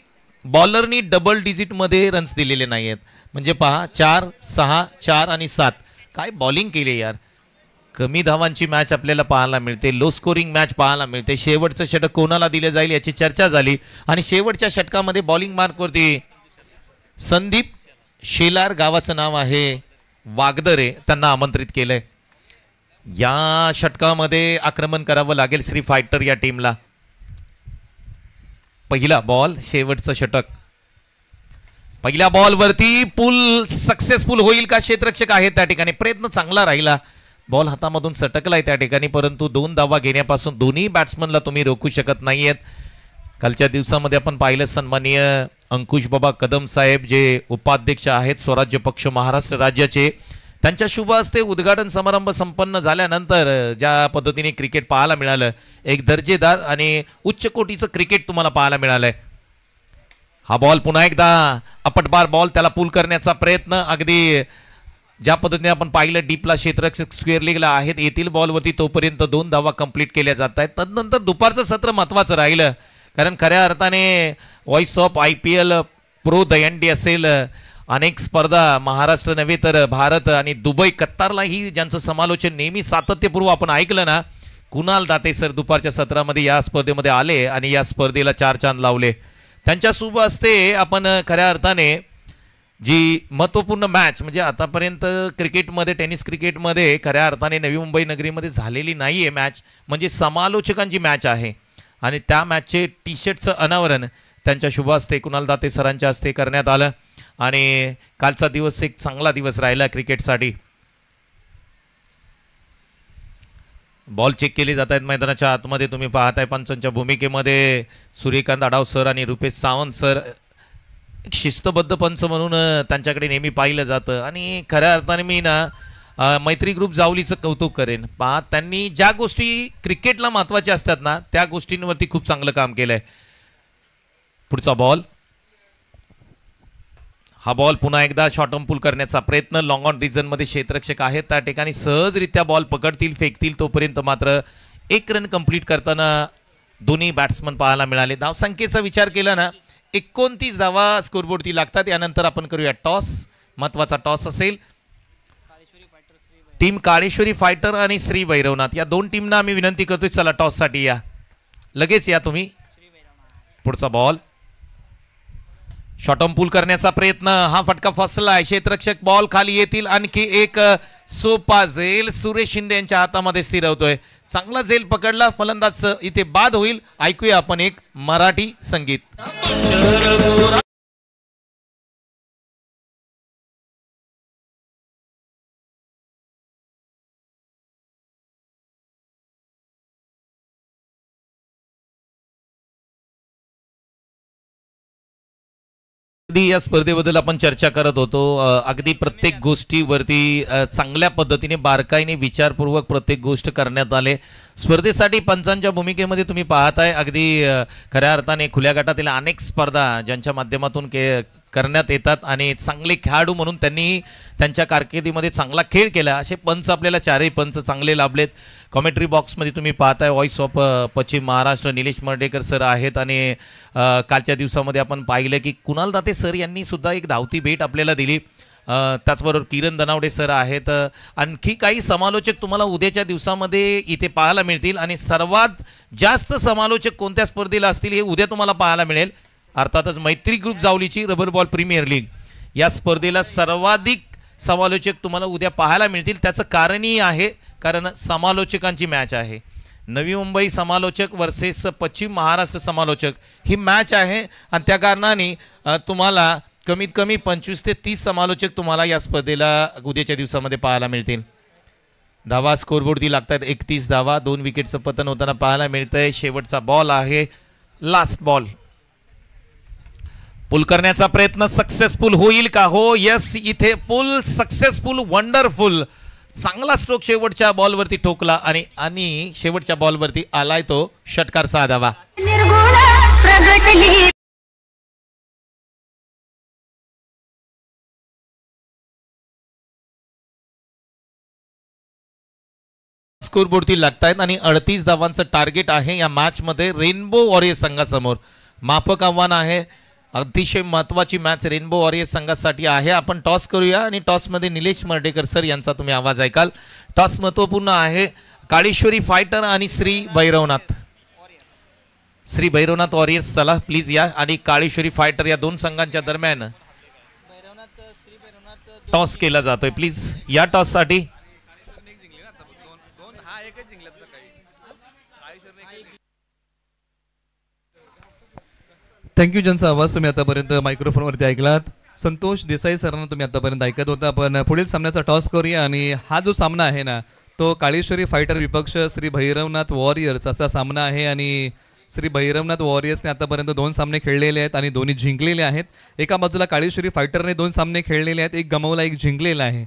बॉलरनी डबल डिजिटमध्ये रन्स दिलेले नाही आहेत. म्हणजे पहा 4, 6, 4 आणि 7 काय बॉलिंग केली यार. कमी धावांची मॅच आपल्याला पाहायला मिळते, लो स्कोरिंग मॅच पाहायला मिळते. शेवटचं षटक कोणाला दिले जाईल याची चर्चा झाली आणि शेवटच्या षटकामध्ये बॉलिंग मार्कवरती संदीप शेलार गावाचं नाव आहे वागदरे, त्यांना आमंत्रित केलंय. या षटकामध्ये आक्रमण करावं लागेल श्री फायटर या टीमला. पहिला बॉल, शेवटचं षटक. पहिल्या बॉलवरती पूल सक्सेसफुल होईल का? क्षेत्ररक्षक आहे त्या ठिकाणी, प्रयत्न चांगला राहिला, बॉल हातामधून सटकलाय त्या ठिकाणी, परंतु 2 धावा घेण्यापासून दोन्ही बॅट्समनला तुम्ही रोखू शकत नाहीयेत. कालच्या दिवसामध्ये आपण पाहिलं सन्माननीय अंकुश बाबा कदम साहेब जे उपाध्यक्ष आहेत स्वराज्य पक्ष महाराष्ट्र राज्याचे, त्यांच्या शुभ हस्ते उद्घाटन समारंभ संपन्न झाल्यानंतर ज्या पद्धतीने क्रिकेट पाहायला मिळालं, एक दर्जेदार आणि उच्च कोटीचं क्रिकेट तुम्हाला पाहायला मिळालंय. हा बॉल पुन्हा एकदा अपटबार बॉल, त्याला पूल करण्याचा प्रयत्न. अगदी ज्या पद्धतीने आपण पाहिलं डीपला क्षेत्ररक्षक स्क्वेअर लीगला आहेत, येथील बॉलवरती तोपर्यंत 2 धावा कंप्लीट केल्या जात आहेत. तदनंतर दुपारचं सत्र महत्वाचं राहिलं, कारण खऱ्या अर्थाने व्हॉइस ऑफ IPL प्रो दयंडी असेल, अनेक स्पर्धा महाराष्ट्र नव्हे तर भारत आणि दुबई कत्तारलाही ज्यांचं समालोचन नेहमी सातत्यपूर्व आपण ऐकलं ना, कुणाल दाते सर दुपारच्या सत्रामध्ये या स्पर्धेमध्ये आले आणि या स्पर्धेला 4 चांद लावले. त्यांच्या शुभ हस्ते आपण खऱ्या अर्थाने जी महत्त्वपूर्ण मॅच म्हणजे आतापर्यंत क्रिकेटमध्ये, टेनिस क्रिकेटमध्ये खऱ्या अर्थाने नवी मुंबई नगरीमध्ये झालेली नाही आहे मॅच, म्हणजे समालोचकांची मॅच आहे आणि त्या मॅचचे टी शर्टचं अनावरण त्यांच्या शुभ हस्ते कुणाल दाते सरांच्या हस्ते करण्यात आलं. आणि कालचा दिवस एक चांगला दिवस राहिला क्रिकेटसाठी. बॉल चेक केले जात आहेत मैदानाच्या आतमध्ये, तुम्ही पाहताय पंचांच्या भूमिकेमध्ये सूर्यकांत आढाव सर आणि रुपेश सावंत सर. एक शिस्तबद्ध पंच म्हणून त्यांच्याकडे नेहमी पाहिलं जातं आणि खऱ्या अर्थाने मी ना मैत्री ग्रुप जावलीचं कौतुक करेन. पहा त्यांनी ज्या गोष्टी क्रिकेटला महत्त्वाच्या असतात ना त्या गोष्टींवरती खूप चांगलं काम केलंय. पुढचा बॉल, हा बॉल पुन्हा एकदा शॉर्ट पूल करण्याचा प्रयत्न. लॉंग ऑन रिजनमध्ये क्षेत्ररक्षक आहेत त्या ठिकाणी, सहजरित्या बॉल पकडतील, फेकतील, तोपर्यंत मात्र 1 रन कंप्लीट करताना दोन्ही बॅट्समन पाहायला मिळाले. धावसंख्येचा विचार केला ना 29 धावा स्कोरबोर्डती लागतात. यानंतर आपण करूया टॉस, महत्वाचा टॉस असेल. टीम काळेश्वरी फायटर आणि श्री भैरवनाथ या 2 टीमना आम्ही विनंती करतोय, चला टॉससाठी या, लगेच या तुम्ही. पुढचा बॉल, शॉर्ट पूल करण्याचा प्रयत्न, हा फटका फसलाय. क्षेत्ररक्षक बॉल खाली येतील, आणखी एक सोपा झेल सुरेश शिंदे यांच्या हातामध्ये स्थिरवतोय. चांगला झेल पकडला, फलंदाज इथे बाद होईल. ऐकूया आपण एक मराठी संगीत. या स्पर्धेबद्दल आपण चर्चा करत होतो. अगदी प्रत्येक गोष्टीवरती चांगल्या पद्धतीने बारकाईने विचारपूर्वक प्रत्येक गोष्ट करण्यात आले. स्पर्धेसाठी पंचांच्या भूमिकेमध्ये तुम्ही पाहताय अगदी खऱ्या अर्थाने खुल्या गटातील अनेक स्पर्धा ज्यांच्या माध्यमातून करण्यात येतात आणि चांगले खेळाडू म्हणून त्यांनी त्यांच्या कारकिर्दीमध्ये चांगला खेळ केला. असे पंच आपल्याला 4ही पंच चांगले लाभलेत. कॉमेंट्री बॉक्समध्ये तुम्ही पाहताय व्हॉइस ऑफ पश्चिम महाराष्ट्र निलेश मर्डेकर सर आहेत आणि कालच्या दिवसामध्ये आपण पाहिलं की कुणाल दाते सर यांनी सुद्धा एक धावती भेट आपल्याला दिली. त्याचबरोबर किरण दनावडे सर आहेत. आणखी काही समालोचक तुम्हाला उद्याच्या दिवसामध्ये इथे पाहायला मिळतील आणि सर्वात जास्त समालोचक कोणत्या स्पर्धेला असतील हे उद्या तुम्हाला पाहायला मिळेल. अर्थातच मैत्री ग्रुप जावलीची रबर बॉल प्रीमियर लीग या स्पर्धेला सर्वाधिक समालोचक तुम्हाला उद्या पाहायला मिळतील. त्याचं कारणही आहे, कारण समालोचकांची मॅच आहे. नवी मुंबई समालोचक वर्सेस पश्चिम महाराष्ट्र समालोचक ही मॅच आहे आणि त्या कारणाने तुम्हाला कमीत कमी 25 ते 30 समालोचक तुम्हाला या स्पर्धेला उद्याच्या दिवसामध्ये पाहायला मिळतील. धावा स्कोरबोर्डती लागतात 31 धावा. 2 विकेटचं पतन होताना पाहायला मिळतंय. शेवटचा बॉल आहे, लास्ट बॉल. पुल करण्याचा प्रयत्न सक्सेसफुल होईल का? हो, यस, इथे पुल सक्सेसफुल, वंडरफुल. चांगला स्ट्रोक शेवटच्या बॉलवरती ठोकला आणि शेवटच्या बॉलवरती आलाय तो षटकार 6 धावा. स्कोरबोर्डती लागतायत आणि 38 धावांचं टार्गेट आहे या मॅच मध्ये रेनबो वॉरियर संघासमोर. माफक आव्हान आहे. अतिशय महत्वाची मॅच रेनबो वॉरियर्स संघासाठी आहे. आपण टॉस करूया आणि टॉसमध्ये निलेश मर्डेकर सर यांचा तुम्ही आवाज ऐकाल. टॉस महत्वपूर्ण आहे. काळेश्वरी फायटर आणि श्री भैरवनाथ. श्री भैरवनाथ वॉरियर्स चला प्लीज या आणि काळेश्वरी फायटर या दोन संघांच्या दरम्यान टॉस केला जातोय. प्लीज या टॉस साठी. थँक्यू. ज्यांचा आवाज तुम्ही आतापर्यंत मायक्रोफोनवरती ऐकलात संतोष देसाई सरांना तुम्ही आतापर्यंत ऐकत होता. आपण पुढील सामन्याचा टॉस करूया आणि हा जो सामना आहे ना तो काळेश्वरी फायटर विपक्ष श्री भैरवनाथ वॉरियर्स असा सामना आहे. आणि श्री भैरवनाथ वॉरियर्सने आतापर्यंत 2 सामने खेळलेले आहेत आणि दोन्ही जिंकलेले आहेत. एका बाजूला काळेश्वरी फायटरने 2 सामने खेळलेले आहेत, एक गमावला एक जिंकलेला आहे.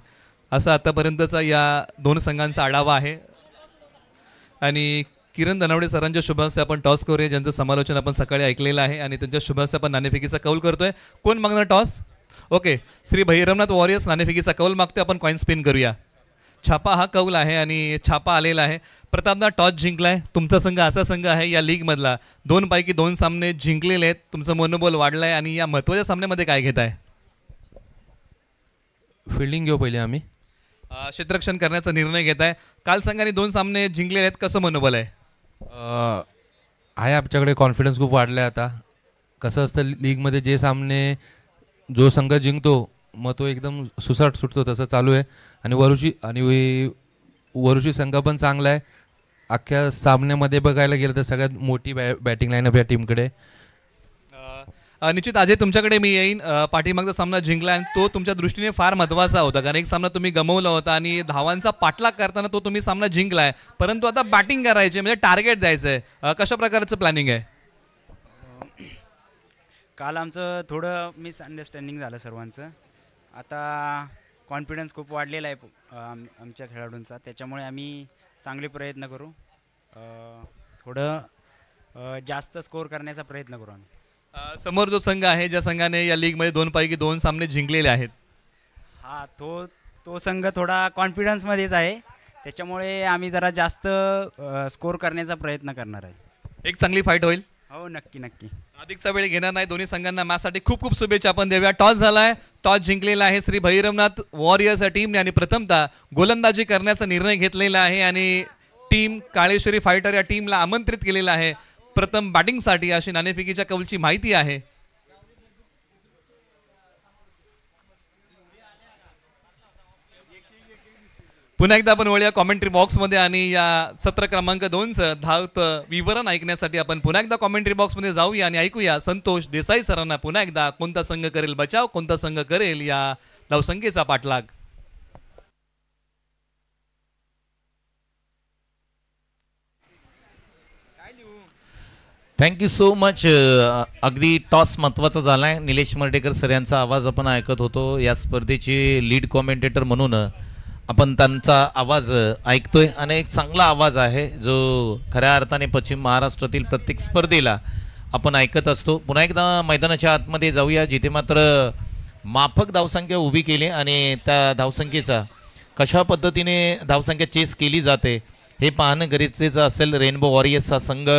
असा आतापर्यंतचा या 2 संघांचा आढावा आहे. आणि किरण दनावडे सरांच्या शुभांचे आपण टॉस करूया, ज्यांचं समालोचन आपण सकाळी ऐकलेलं आहे आणि त्यांच्या शुभांचे आपण नाणेफेकीचा कौल करतोय. कोण मागणार toss? Okay, Shri Bhairavnath warriors नाणेफेकीचा कौल मागतोय. आपण कॉइन स्पिन करूया. छापा हा कौल आहे आणि छापा आलेला आहे. प्रतापदा टॉस जिंकलाय. तुमचा संघ असा संघ आहे या लीगमधला 2 पैकी 2 सामने जिंकलेले आहेत. तुमचं मनोबल वाढलंय आणि या महत्त्वाच्या सामन्यामध्ये काय घेताय? फिल्डिंग घेऊ पहिले आम्ही. क्षेत्ररक्षण करण्याचा निर्णय घेत आहे. काल संघाने 2 सामने जिंकलेले आहेत, कसं मनोबल आहे? आहे आमच्याकडे कॉन्फिडन्स खूप वाढला आहे. आता कसं असतं लीगमध्ये जे सामने जो संघ जिंकतो मग तो एकदम सुसाट सुटतो, तसं चालू आहे. आणि वरुशी संघ पण चांगला आहे. अख्ख्या सामन्यामध्ये बघायला गेलं तर सगळ्यात मोठी बॅटिंग लाईनअप या टीमकडे. निश्चित अजय तुमच्याकडे मी येईन. पाठीमागचा सामना जिंकला आणि तो तुमच्या दृष्टीने फार महत्त्वाचा होता, कारण एक सामना तुम्ही गमावला होता आणि धावांचा पाठलाग करताना तो तुम्ही सामना जिंकलाय. परंतु आता बॅटिंग करायची म्हणजे टार्गेट द्यायचं आहे. कशा प्रकारचं प्लॅनिंग आहे? काल आमचं थोडं मिसअंडरस्टँडिंग झालं सर्वांचं. आता कॉन्फिडन्स खूप वाढलेला आहे आमच्या खेळाडूंचा, त्याच्यामुळे आम्ही चांगले प्रयत्न करू. थोडं जास्त स्कोअर करण्याचा प्रयत्न करू आम्ही. समोर जो संघ आहे ज्या संघाने या लीगमध्ये 2 पैकी 2 सामने जिंकलेले आहेत, हा तो संघ थोडा कॉन्फिडन्समध्येच आहे, त्याच्यामुळे आम्ही जरा जास्त स्कोअर करण्याचा प्रयत्न करणार आहे. एक चांगली फाईट होईल. हो, नक्की नक्की. अधिकचा वेळ घेणार नाही. दोन्ही संघांना मॅचसाठी खूप खूप शुभेच्छा आपण देऊया. टॉस झालाय, टॉस जिंकलेला आहे श्री भैरवनाथ वॉरियर्स या टीमने आणि प्रथमतः गोलंदाजी करण्याचा निर्णय घेतलेला आहे आणि टीम काळेश्वरी फायटर या टीमला आमंत्रित केलेला आहे प्रथम बॅटिंगसाठी, अशी नाणेफेकीच्या कौलची माहिती आहे. पुन्हा एकदा आपण वळूया कॉमेंट्री बॉक्समध्ये आणि या सत्र क्रमांक 2चं धावतं विवरण ऐकण्यासाठी आपण पुन्हा एकदा कॉमेंट्री बॉक्समध्ये जाऊया आणि ऐकूया संतोष देसाई सरांना पुन्हा एकदा कोणता संघ करेल बचाव, कोणता संघ करेल या धावसंख्येचा पाठलाग. Thank you so much. अगदी टॉस महत्त्वाचा झाला आहे. निलेश मर्डेकर सर यांचा आवाज आपण ऐकत होतो. या स्पर्धेचे लीड कॉमेंटेटर म्हणून आपण त्यांचा आवाज ऐकतोय आणि एक चांगला आवाज आहे जो खऱ्या अर्थाने पश्चिम महाराष्ट्रातील प्रत्येक स्पर्धेला आपण ऐकत असतो. पुन्हा एकदा मैदानाच्या आतमध्ये जाऊया, जिथे मात्र माफक धावसंख्या उभी केली आणि त्या धावसंख्येचा कशा पद्धतीने धावसंख्या चेस केली जाते हे पाहणं गरजेचं असेल. रेनबो वॉरियर्सचा संघ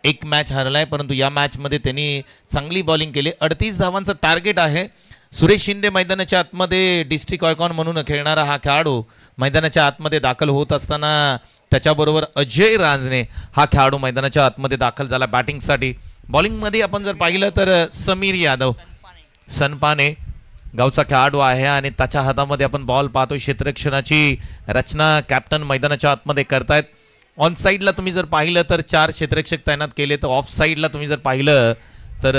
एक मॅच हरलाय, परंतु या मॅचमध्ये त्यांनी चांगली बॉलिंग केली. 38 धावांचं टार्गेट आहे. सुरेश शिंदे मैदानाच्या आतमध्ये डिस्ट्रिक्ट आयकॉन म्हणून खेळणारा हा खेळाडू मैदानाच्या आतमध्ये दाखल होत असताना त्याच्याबरोबर अजय रांजणे हा खेळाडू मैदानाच्या आतमध्ये दाखल झाला बॅटिंगसाठी. बॉलिंगमध्ये आपण जर पाहिलं तर समीर यादव सनपाने गावचा खेळाडू आहे आणि त्याच्या हातामध्ये आपण बॉल पाहतो. क्षेत्ररक्षणाची रचना कॅप्टन मैदानाच्या आतमध्ये करतायत. ऑन साईडला तुम्ही जर पाहिलं तर 4 क्षेत्ररक्षक तैनात केले, तर ऑफ साईडला तुम्ही जर पाहिलं तर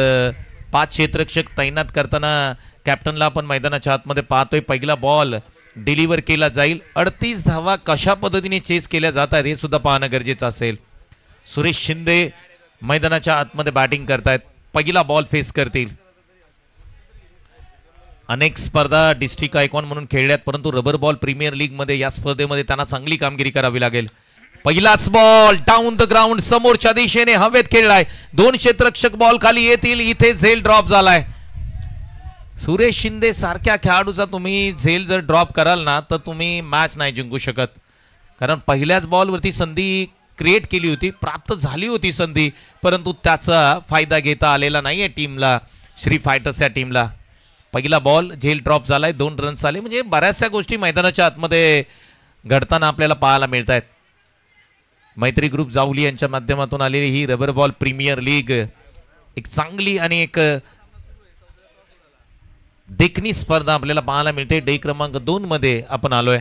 5 क्षेत्ररक्षक तैनात करताना कॅप्टनला आपण मैदानाच्या आतमध्ये पाहतोय. पहिला बॉल डिलिव्हर केला जाईल. 38 धावा कशा पद्धतीने चेस केल्या जातात हे सुद्धा पाहणं गरजेचं असेल. सुरेश शिंदे मैदानाच्या आतमध्ये बॅटिंग करतायत. पहिला बॉल फेस करतील. अनेक स्पर्धा डिस्ट्रिक्ट आयकॉन म्हणून खेळल्यात, परंतु रबर बॉल प्रीमियर लीगमध्ये या स्पर्धेमध्ये त्यांना चांगली कामगिरी करावी लागेल. पहिलाच बॉल डाऊन द ग्राउंड समोरच्या दिशेने हवेत खेळलाय. 2 क्षेत्ररक्षक बॉल खाली येतील. इथे झेल ड्रॉप झालाय. सुरेश शिंदे सारख्या खेळाडूचा तुम्ही झेल जर ड्रॉप कराल ना तर तुम्ही मॅच नाही जिंकू शकत, कारण पहिल्याच बॉलवरती संधी क्रिएट केली होती, प्राप्त झाली होती संधी, परंतु त्याचा फायदा घेता आलेला नाहीये टीमला. श्री फायटर्स या टीमला. पहिला बॉल झेल ड्रॉप झालाय, 2 रन्स आले. म्हणजे बऱ्याचशा गोष्टी मैदानाच्या आतमध्ये घडताना आपल्याला पाहायला मिळत आहेत. मैत्री ग्रुप जावली यांच्या माध्यमातून आलेली ही रबर बॉल प्रीमियर लीग एक चांगली आणि एक देखणी स्पर्धा आपल्याला पाहायला मिळते. डे क्रमांक 2 मध्ये आपण आलोय.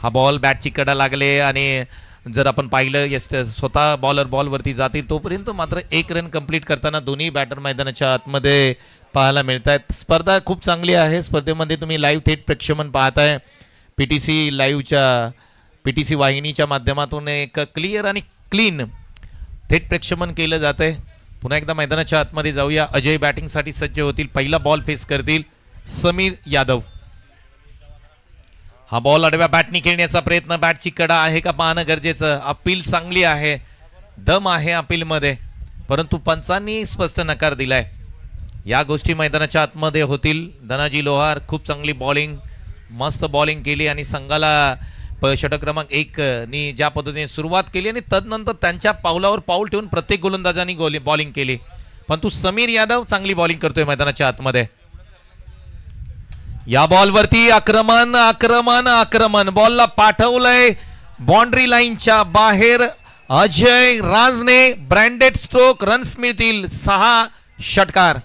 हा बॉल बॅटची कडा लागले आणि जर आपण पाहिलं स्वतः बॉलर बॉलवरती जातील तोपर्यंत मात्र 1 रन कंप्लीट करताना दोन्ही बॅटर मैदानाच्या आतमध्ये पाहायला मिळत आहेत. स्पर्धा खूप चांगली आहे. स्पर्धेमध्ये तुम्ही लाईव्ह थेट प्रक्षेपण पाहताय. PTC लाईव्हच्या PTC वाहिनीच्या माध्यमातून एक क्लिअर आणि क्लीन थेट प्रक्षेपण केलं जात आहे. पुन्हा एकदा मैदानाच्या आतमध्ये जाऊया. अजय बॅटिंगसाठी सज्ज होतील. पहिला बॉल फेस करतील समीर यादव. हा बॉल आडव्या बॅटनी खेळण्याचा प्रयत्न. बॅटची कडा आहे का पाहणं गरजेचं. अपील चांगली आहे, दम आहे अपीलमध्ये, परंतु पंचांनी स्पष्ट नकार दिलाय. या गोष्टी मैदानाच्या आतमध्ये होतील. धनाजी लोहार खूप चांगली बॉलिंग, मस्त बॉलिंग केली आणि संघाला षटक क्रमांक 1 नी ज्या पद्धतीने सुरुवात केली आणि तदनंतर त्यांच्या पावलावर पाऊल ठेवून प्रत्येक गोलंदाजांनी बॉलिंग केली. परंतु समीर यादव चांगली बॉलिंग करतोय मैदानाच्या आतमध्ये. या बॉलवरती आक्रमण आक्रमण आक्रमण. बॉलला पाठवलंय बाउंड्री लाईनच्या बाहेर. अजय राजने ब्रँडेड स्ट्रोक. रन्स मिळतील 6. षटकार.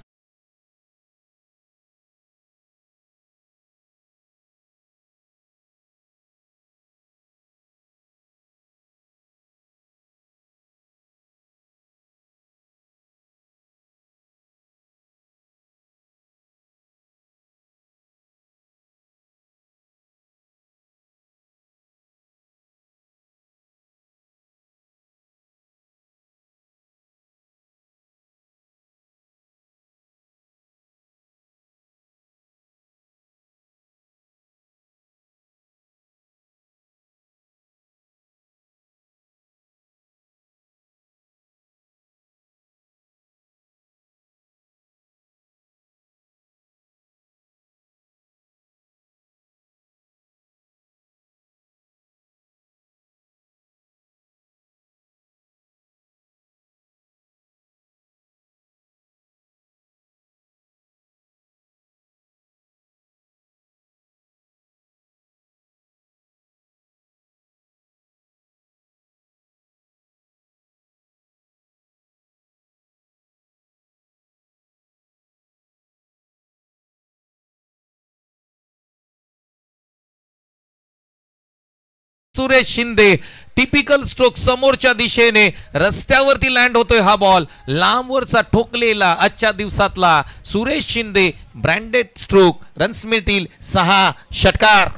सुरेश शिंदे टिपिकल स्ट्रोक समोरच्या दिशेने रस्त्यावरती लँड होतोय. हा बॉल लांबवरचा ठोकलेला आजच्या दिवसातला Suresh Shinde branded stroke. Runs मिळतील 6. षटकार.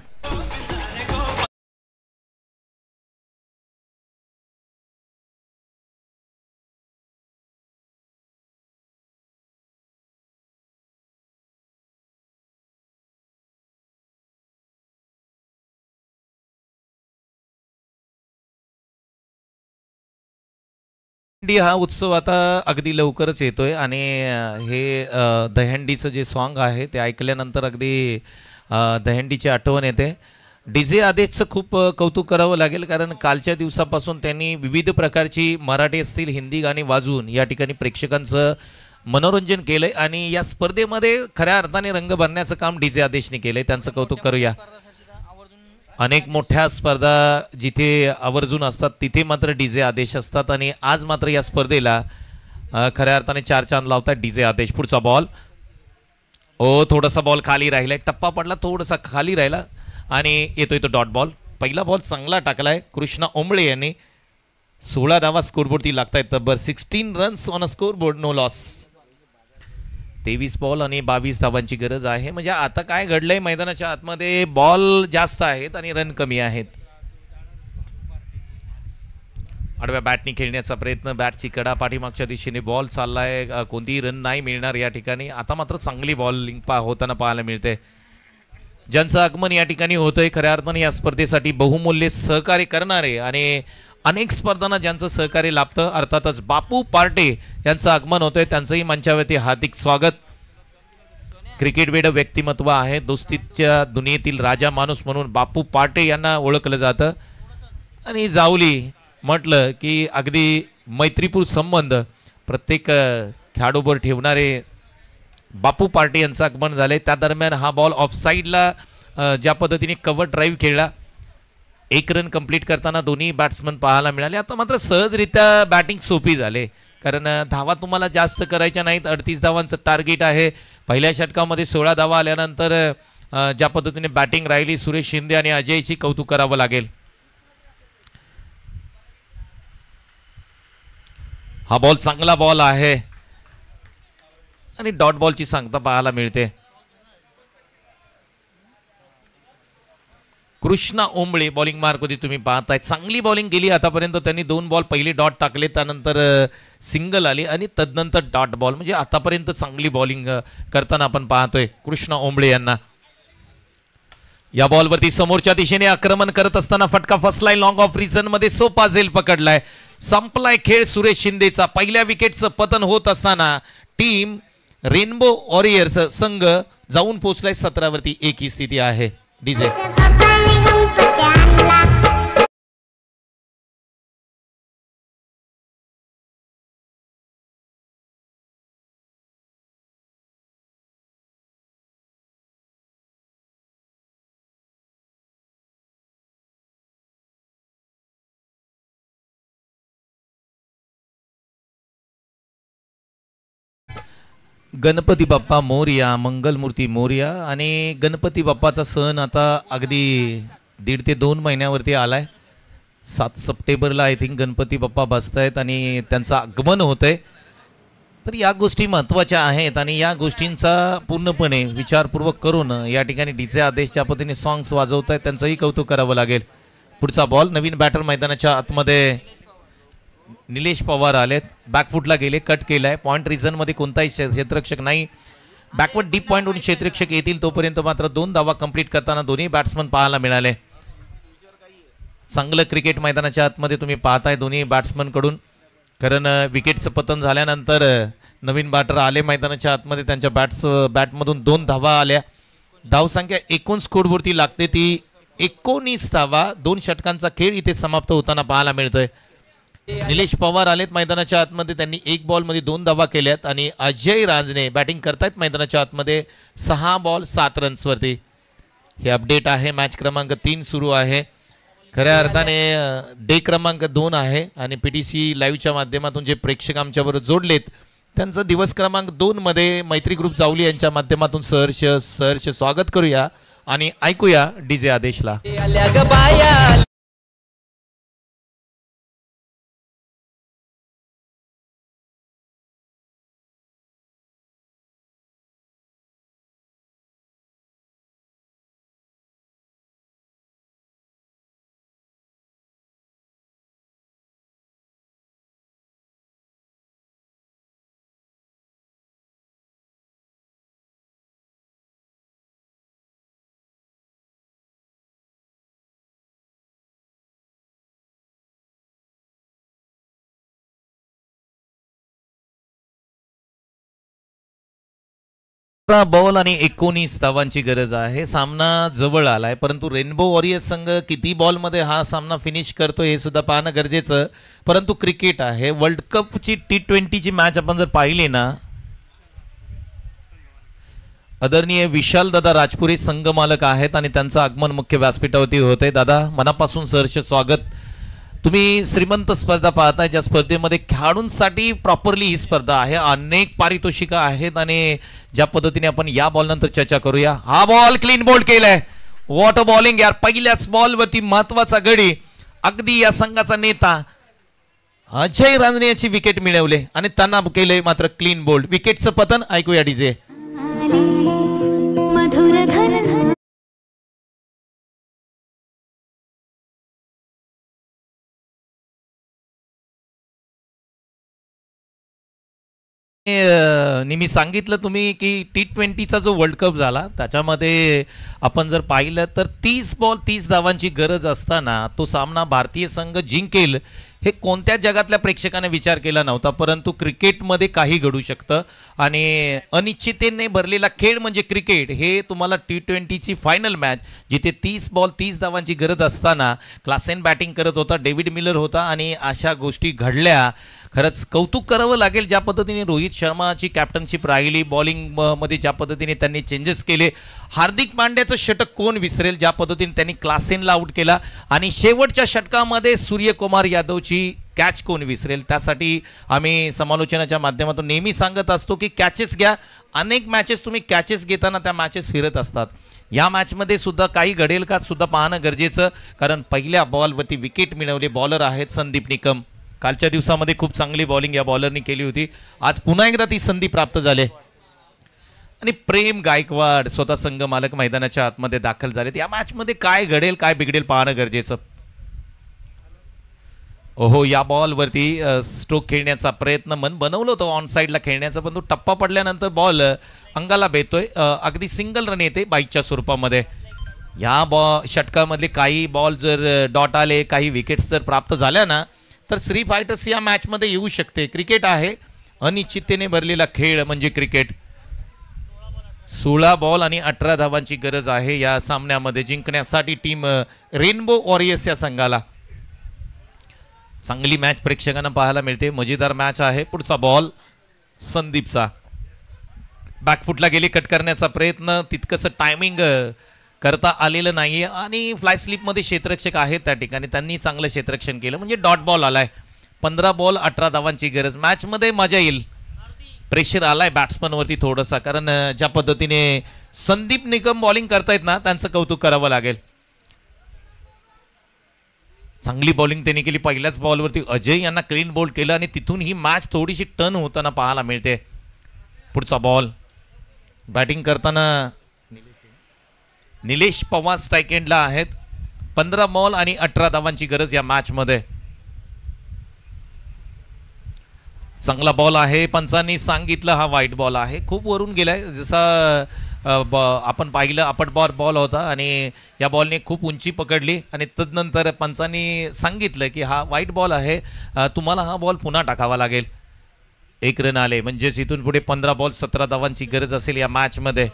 हा उत्सव आता अगदी लवकरच येतोय आणि हे दहीहंडीचं जे सॉन्ग आहे ते ऐकल्यानंतर अगदी दहीहंडीची आठवण येते. DJ आदेशचं खूप कौतुक करावं लागेल, कारण कालच्या दिवसापासून त्यांनी विविध प्रकारची मराठी असतील हिंदी गाणी वाजवून या ठिकाणी प्रेक्षकांचं मनोरंजन केलंय आणि या स्पर्धेमध्ये खऱ्या अर्थाने रंग भरण्याचं काम DJ आदेशने केलंय. त्यांचं कौतुक करूया. अनेक मोठ्या स्पर्धा जिथे आवर्जून असतात तिथे मात्र DJ आदेश असतात आणि आज मात्र या स्पर्धेला खऱ्या अर्थाने 4 चांद लावतात DJ आदेश. पुढचा बॉल. थोडासा बॉल खाली राहिलाय, टप्पा पडला, थोडासा खाली राहिला आणि येतोय तो डॉट बॉल. पहिला बॉल चांगला टाकलाय कृष्णा ओंबळे यांनी. 16 धावा स्कोरबोर्डती लागतायत. तब्बल 16 runs on a scoreboard, no loss. 23 ball आणि 22 धावांची गरज आहे. म्हणजे आता काय घडलंय मैदानाच्या आतमध्ये, बॉल जास्त आहेत आणि रन कमी आहेत. आडव्या बॅटनी खेळण्याचा प्रयत्न, बॅटची कडा पाठीमागच्या दिशेने बॉल चाललाय, कोणतीही रन नाही मिळणार या ठिकाणी. आता मात्र चांगली बॉलिंग होताना पाहायला मिळते. ज्यांचं आगमन या ठिकाणी होतंय खऱ्या अर्थाने या स्पर्धेसाठी बहुमूल्य सहकार्य करणारे आणि अनेक स्पर्धांना ज्यांचं सहकार्य लाभतं, अर्थातच बापू पार्टे यांचं आगमन होतंय. त्यांचंही मंचावरती हार्दिक स्वागत. क्रिकेटवेड व्यक्तिमत्व आहे, दोस्तीच्या दुनियेतील राजा माणूस म्हणून बापू पार्टे यांना ओळखलं जातं. आणि जावली म्हटलं की अगदी मैत्रीपूर्ण संबंध प्रत्येक खेळाडूवर ठेवणारे बापू पार्टी यांचं आगमन झाले. त्या दरम्यान हा बॉल ऑफसाईडला ज्या पद्धतीने कव्हर ड्राईव्ह खेळला, 1 रन कंप्लीट करताना दोन्ही बॅट्समन पाहायला मिळाले. आता मात्र सहजरित्या बॅटिंग सोपी झाले, कारण धावा तुम्हाला जास्त करायच्या नाहीत. 38 धावांचं टार्गेट आहे. पहिल्या षटकामध्ये 16 धावा आल्यानंतर ज्या पद्धतीने बॅटिंग राहिली सुरेश शिंदे आणि अजयची कौतुक करावं लागेल. हा बॉल चांगला बॉल आहे आणि डॉट बॉलची सांगता पाहायला मिळते. कृष्णा ओंबळे बॉलिंग मार्कमध्ये तुम्ही पाहताय. चांगली बॉलिंग गेली आतापर्यंत. त्यांनी 2 बॉल पहिले डॉट टाकले, त्यानंतर सिंगल आली आणि तदनंतर डॉट बॉल. म्हणजे आतापर्यंत चांगली बॉलिंग करताना आपण पाहतोय कृष्णा ओंबळे यांना. या बॉलवरती समोरच्या दिशेने आक्रमण करत असताना फटका फसलाय. लॉंग ऑफ रिझन मध्ये सोपा झेल पकडलाय. संपलाय खेळ सुरेश शिंदेचा. पहिल्या विकेटचं पतन होत असताना टीम रेनबो वॉरियर्स संघ जाऊन पोहोचलाय 17 वरती 1 ही स्थिती आहे. डीजे गणपती बाप्पा मोरया, मंगलमूर्ती मोरया. आणि गणपती बाप्पाचा सण आता अगदी 1.5 ते 2 महिन्यावरती आलाय. 7 सप्टेंबरला आय थिंक गणपती बाप्पा बसतायत आणि त्यांचं आगमन होतंय. तर या गोष्टी महत्त्वाच्या आहेत आणि या गोष्टींचा पूर्णपणे विचारपूर्वक करून या ठिकाणी डीजे आदेश ज्या पद्धतीने सॉंग्स वाजवत आहेत त्यांचंही कौतुक करावं लागेल. पुढचा बॉल. नवीन बॅटर मैदानाच्या आतमध्ये निलेश पवार आलेत. बॅकफुटला गेले, कट केलाय. पॉईंट रिझनमध्ये कोणताही क्षेत्ररक्षक नाही. बॅकवर्ड डीप पॉईंटवरून क्षेत्ररक्षक येतील तोपर्यंत मात्र 2 धावा कंप्लीट करताना दोन्ही बॅट्समन पाहायला मिळाले. चांगलं क्रिकेट मैदानाच्या आतमध्ये तुम्ही पाहताय दोन्ही बॅट्समन कडून. कारण विकेटचं पतन झाल्यानंतर नवीन बॅटर आले मैदानाच्या आतमध्ये. त्यांच्या बॅटमधून 2 धावा आल्या. धावसंख्या एकूण स्कोरवरती लागते ती 19 धावा. 2 षटकांचा खेळ इथे समाप्त होताना पाहायला मिळतोय. निलेश पवार आलेत मैदानाच्या आतमध्ये. त्यांनी 1 बॉलमध्ये 2 धावा केल्यात आणि अजय राजने बॅटिंग करतायत मैदानाच्या आतमध्ये 6 बॉल 7 रन्सवरती. हे अपडेट आहे. मॅच क्रमांक 3 सुरू आहे. खऱ्या अर्थाने डे क्रमांक 2 आहे आणि PTC लाईव्हच्या माध्यमातून जे प्रेक्षक आमच्याबरोबर जोडलेत त्यांचं दिवस क्रमांक 2 मध्ये मैत्री ग्रुप जावली यांच्या माध्यमातून सहर्ष स्वागत करूया आणि ऐकूया डीजे आदेशला. बॉल आणि 19 धावांची गरज आहे. सामना जवळ आलाय, परंतु रेनबो वॉरियर्स संघ किती बॉलमध्ये हा सामना फिनिश करतो हे सुद्धा पाहणं गरजेचं. परंतु क्रिकेट आहे. वर्ल्ड कपची T20ची मॅच आपण जर पाहिली ना, आदरणीय विशाल दादा राजपुरे संघ मालक आहेत आणि त्यांचं आगमन मुख्य व्यासपीठावरती होते. दादा मनापासून सहर्ष स्वागत. तुम्ही श्रीमंत स्पर्धा पाहताय ज्या स्पर्धेमध्ये खेळाडूंसाठी प्रॉपरली ही स्पर्धा आहे. अनेक पारितोषिकं आहेत आणि ज्या पद्धतीने आपण या बॉल नंतर चर्चा करूया. हा बॉल क्लीन बोल्ड केलाय. वॉट अ बॉलिंग यार. पहिल्याच बॉलवरती महत्वाचा गडी. अगदी या संघाचा नेता अजय रांजणे याची विकेट मिळवले आणि त्यांना केले मात्र क्लीन बोल्ड. विकेटचं पतन ऐकूया डीजे. मी सांगितलं तुम्ही की T20चा जो वर्ल्ड कप झाला त्याच्यामध्ये आपण जर पाहिलं तर 30 बॉल 30 धावांची गरज असताना तो सामना भारतीय संघ जिंकेल हे कोणत्या जगातल्या प्रेक्षकाने विचार केला नव्हता, परंतु क्रिकेटमध्ये काही घडू शकतं आणि अनिश्चिततेने भरलेला खेळ म्हणजे क्रिकेट. हे तुम्हाला T20ची फायनल मॅच जिथे 30 बॉल 30 धावांची गरज असताना क्लासेन बॅटिंग करत होता, डेव्हिड मिलर होता आणि अशा गोष्टी घडल्या. खरंच कौतुक करावं लागेल ज्या पद्धतीने रोहित शर्माची कॅप्टनशिप राहिली, बॉलिंग मध्ये ज्या पद्धतीने त्यांनी चेंजेस केले. हार्दिक पांड्याचं षटक कोण विसरेल, ज्या पद्धतीने त्यांनी क्लासेनला आउट केला आणि शेवटच्या षटकामध्ये सूर्यकुमार यादवची कॅच कोण विसरेल. त्यासाठी आम्ही समालोचनाच्या माध्यमातून नेहमी सांगत असतो की कॅचेस घ्या. अनेक मॅचेस तुम्ही कॅचेस घेताना त्या मॅचेस फिरत असतात. या मॅचमध्ये सुद्धा काही घडेल का सुद्धा पाहणं गरजेचं, कारण पहिल्या बॉलवरती विकेट मिळवले बॉलर आहेत संदीप निकम. कालच्या दिवसामध्ये खूप चांगली बॉलिंग या बॉलरनी केली होती. आज पुन्हा एकदा ती संधी प्राप्त झाली आणि प्रेम गायकवाड स्वतः संघ मालक मैदानाच्या आतमध्ये दाखल झालेत. या मॅचमध्ये काय घडेल काय बिघडेल पाहणं गरजेचं. ओहो, या बॉलवरती स्ट्रोक खेळण्याचा प्रयत्न मन बनवलं होतं ऑन साईडला खेळण्याचा, पण तो टप्पा पडल्यानंतर बॉल अंगाला बेतोय. अगदी सिंगल रन येते बाईकच्या स्वरूपामध्ये. या षटकामधले काही बॉल जर डॉट आले, काही विकेट्स जर प्राप्त झाल्या ना, तर श्री फायटर्स या मॅचमध्ये येऊ शकते. क्रिकेट आहे, अनिश्चिततेने भरलेला खेळ म्हणजे क्रिकेट. 16 बॉल आणि 18 धावांची गरज आहे या सामन्यामध्ये जिंकण्यासाठी टीम रेनबो वॉरियर्स या संघाला. चांगली मॅच प्रेक्षकांना पाहायला मिळते, मजेदार मॅच आहे. पुढचा बॉल संदीपचा बॅकफुटला गेली, कट करण्याचा प्रयत्न, तितकंसं टायमिंग करता आलेलं नाहीये आणि फ्लाय स्लिपमध्ये क्षेत्ररक्षक आहेत त्या ठिकाणी, त्यांनी चांगलं क्षेत्ररक्षण केलं म्हणजे डॉट बॉल आलाय. 15 बॉल 18 धावांची गरज. मॅचमध्ये मजा येईल. प्रेशर आलाय बॅट्समनवरती थोडंसा, कारण ज्या पद्धतीने संदीप निकम बॉलिंग करतायत ना, त्यांचं कौतुक करावं लागेल. चांगली बॉलिंग त्यांनी केली. पहिल्याच बॉलवरती अजय यांना क्लीन बोल्ड केलं आणि तिथून ही मॅच थोडीशी टर्न होताना पाहायला मिळते. पुढचा बॉल बॅटिंग करताना निलेश पवार स्ट्राईक एंडला आहेत. 15 बॉल आणि 18 धावांची गरज या मॅचमध्ये. चांगला बॉल आहे, पंचांनी सांगितलं हा वाईट बॉल आहे. खूप वरून गेलाय, जसा आपण पाहिलं आपट बॉल होता आणि या बॉलने खूप उंची पकडली आणि तदनंतर पंचांनी सांगितलं की हा वाईट बॉल आहे, तुम्हाला हा बॉल पुन्हा टाकावा लागेल. 1 रन आले, म्हणजेच इथून पुढे 15 बॉल 17 धावांची गरज असेल या मॅचमध्ये.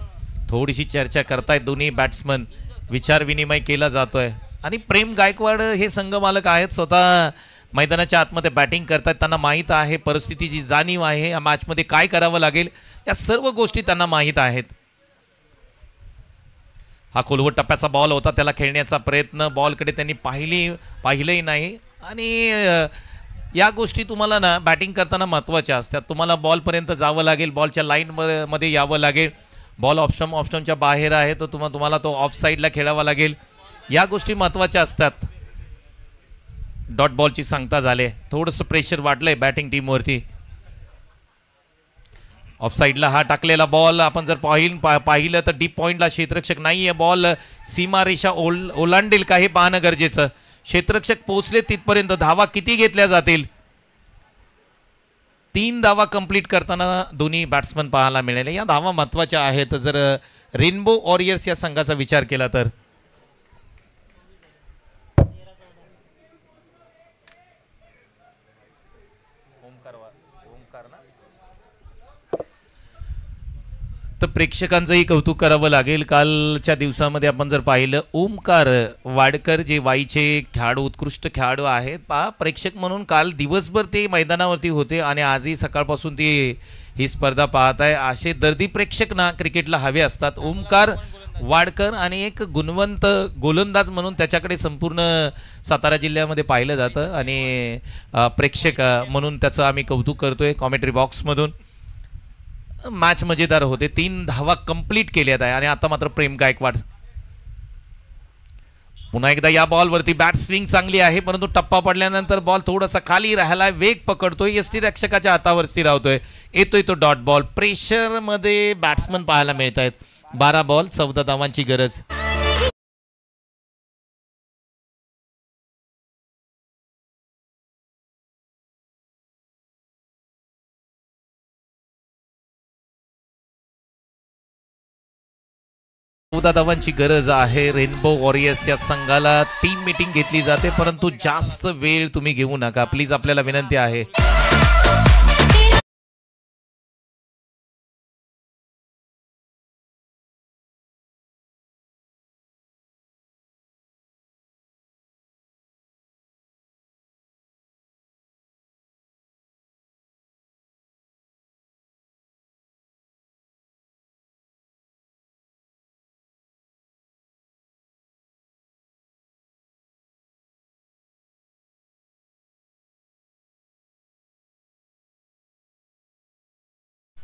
थोडीशी चर्चा करतायत दोन्ही बॅट्समन, विचार विनिमय केला जातोय आणि प्रेम गायकवाड हे संघ मालक आहेत, स्वतः मैदानाच्या आतमध्ये बॅटिंग करतात. त्यांना माहीत आहे परिस्थितीची जाणीव आहे, या मॅचमध्ये काय करावं लागेल या सर्व गोष्टी त्यांना माहीत आहेत. हा खोलवट टप्प्याचा बॉल होता, त्याला खेळण्याचा प्रयत्न, बॉलकडे त्यांनी पाहिलंही नाही आणि या गोष्टी तुम्हाला ना बॅटिंग करताना महत्त्वाच्या असतात. तुम्हाला बॉलपर्यंत जावं लागेल, बॉलच्या लाईनमध्ये यावं लागेल. बॉल ऑप्शनच्या बाहेर आहे तर तुम्हाला तो ऑफ साईडला खेळावा लागेल. या गोष्टी महत्त्वाच्या असतात. डॉट बॉलची सांगता झाले, थोडंसं प्रेशर वाटलंय बॅटिंग टीमवरती. ऑफ साईडला हा टाकलेला बॉल आपण जर पाहिलं तर डीप पॉइंटला क्षेत्ररक्षक नाहीये. बॉल सीमारेषा ओलांडेल का हे पाहणं गरजेचं. क्षेत्ररक्षक पोहोचले तिथपर्यंत धावा किती घेतल्या जातील. 3 धावा कंप्लीट करताना दोन्ही बॅट्समन पाहायला मिळाले. या धावा महत्त्वाच्या आहेत जर रेनबो वॉरियर्स या संघाचा विचार केला तर. तर प्रेक्षकांचंही कौतुक करावं लागेल. कालच्या दिवसामध्ये आपण जर पाहिलं, ओमकार वाडकर जे वाईचे खेळाडू, उत्कृष्ट खेळाडू आहेत, प्रेक्षक म्हणून काल दिवसभर ते मैदानावरती होते आणि आजही सकाळपासून ते ही स्पर्धा पाहत आहे. असे दर्दी प्रेक्षक ना क्रिकेटला हवे असतात. ओमकार वाडकर आणि एक गुणवंत गोलंदाज म्हणून त्याच्याकडे संपूर्ण सातारा जिल्ह्यामध्ये पाहिलं जातं आणि प्रेक्षक म्हणून त्याचं आम्ही कौतुक करतोय कॉमेंट्री बॉक्समधून. मॅच मजेदार होते, 3 धावा कंप्लीट केल्यात आहे आणि आता मात्र प्रेम गायकवाड पुन्हा एकदा या बॉलवरती. बॅट स्विंग चांगली आहे, परंतु टप्पा पडल्यानंतर बॉल थोडासा खाली राहिला, वेग पकडतोय, यष्टी रक्षकाच्या हातावर स्थिरावतोय, येतोय तो डॉट बॉल. प्रेशर मध्ये बॅट्समन पाहायला मिळत आहेत. 12 बॉल 14 धावांची गरज. 14 धावांची गरज आहे रेनबो वॉरियर्स या संघाला. टीम मीटिंग घेतली जाते, परंतु जास्त वेळ तुम्ही घेऊ नका प्लीज, आपल्याला विनंती आहे.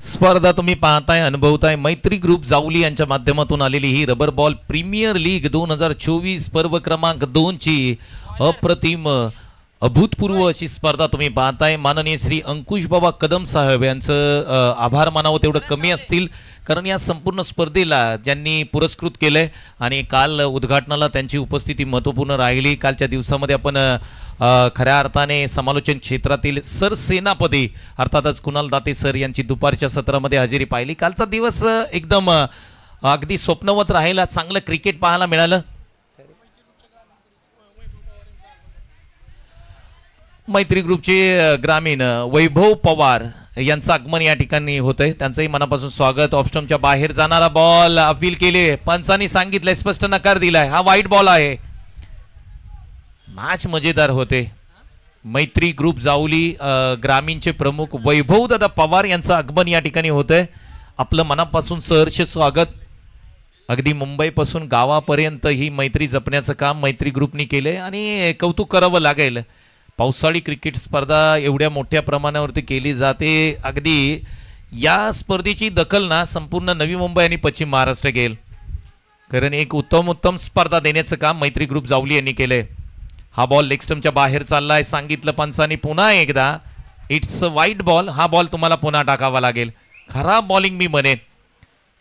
स्पर्धा तुम्ही पाहताय, अनुभवताय. मैत्री ग्रुप जावली यांच्या माध्यमातून आलेली ही रबर बॉल प्रीमियर लीग 2024 पर्व क्रमांक 2 ची अप्रतिम अभूतपूर्व अशी स्पर्धा तुम्ही पाहताय. माननीय श्री अंकुश बाबा कदम साहेब यांचं आभार मानावं तेवढं कमी असतील, कारण या संपूर्ण स्पर्धेला ज्यांनी पुरस्कृत केलंय आणि काल उद्घाटनाला त्यांची उपस्थिती महत्त्वपूर्ण राहिली. कालच्या दिवसामध्ये आपण खऱ्या अर्थाने समालोचन क्षेत्रातील सरसेनापती अर्थातच कुणाल दाते सर यांची दुपारच्या सत्रामध्ये हजेरी पाहिली. कालचा दिवस एकदम अगदी स्वप्नवत राहिला. चांगलं क्रिकेट पाहायला मिळालं. मैत्री ग्रुपचे ग्रामीण वैभव पवार यांचं आगमन या ठिकाणी होतंय. त्यांचंही मनापासून स्वागत. ऑफस्टमच्या बाहेर जाणारा बॉल अपील केले, पंचांनी सांगितलंय, स्पष्ट नकार दिलाय, हा वाईट बॉल आहे. मॅच मजेदार होते. मैत्री ग्रुप जावली ग्रामीणचे प्रमुख वैभव दादा पवार यांचं आगमन या ठिकाणी होतंय. आपलं मनापासून सहर्ष स्वागत. अगदी मुंबईपासून गावापर्यंत ही मैत्री जपण्याचं काम मैत्री ग्रुपनी केलंय आणि कौतुक करावं लागेल. पावसाळी क्रिकेट स्पर्धा एवढ्या मोठ्या प्रमाणावरती केली जाते. अगदी या स्पर्धेची दखल ना संपूर्ण नवी मुंबई आणि पश्चिम महाराष्ट्र घेईल, कारण एक उत्तम स्पर्धा देण्याचं काम मैत्री ग्रुप जावली यांनी केलंय. हा बॉल लेग स्टंपच्या बाहेर चाललाय. सांगितलं पंचांनी पुन्हा एकदा, इट्स अ वाईट बॉल. हा बॉल तुम्हाला पुन्हा टाकावा लागेल. खराब बॉलिंग मी म्हणेन.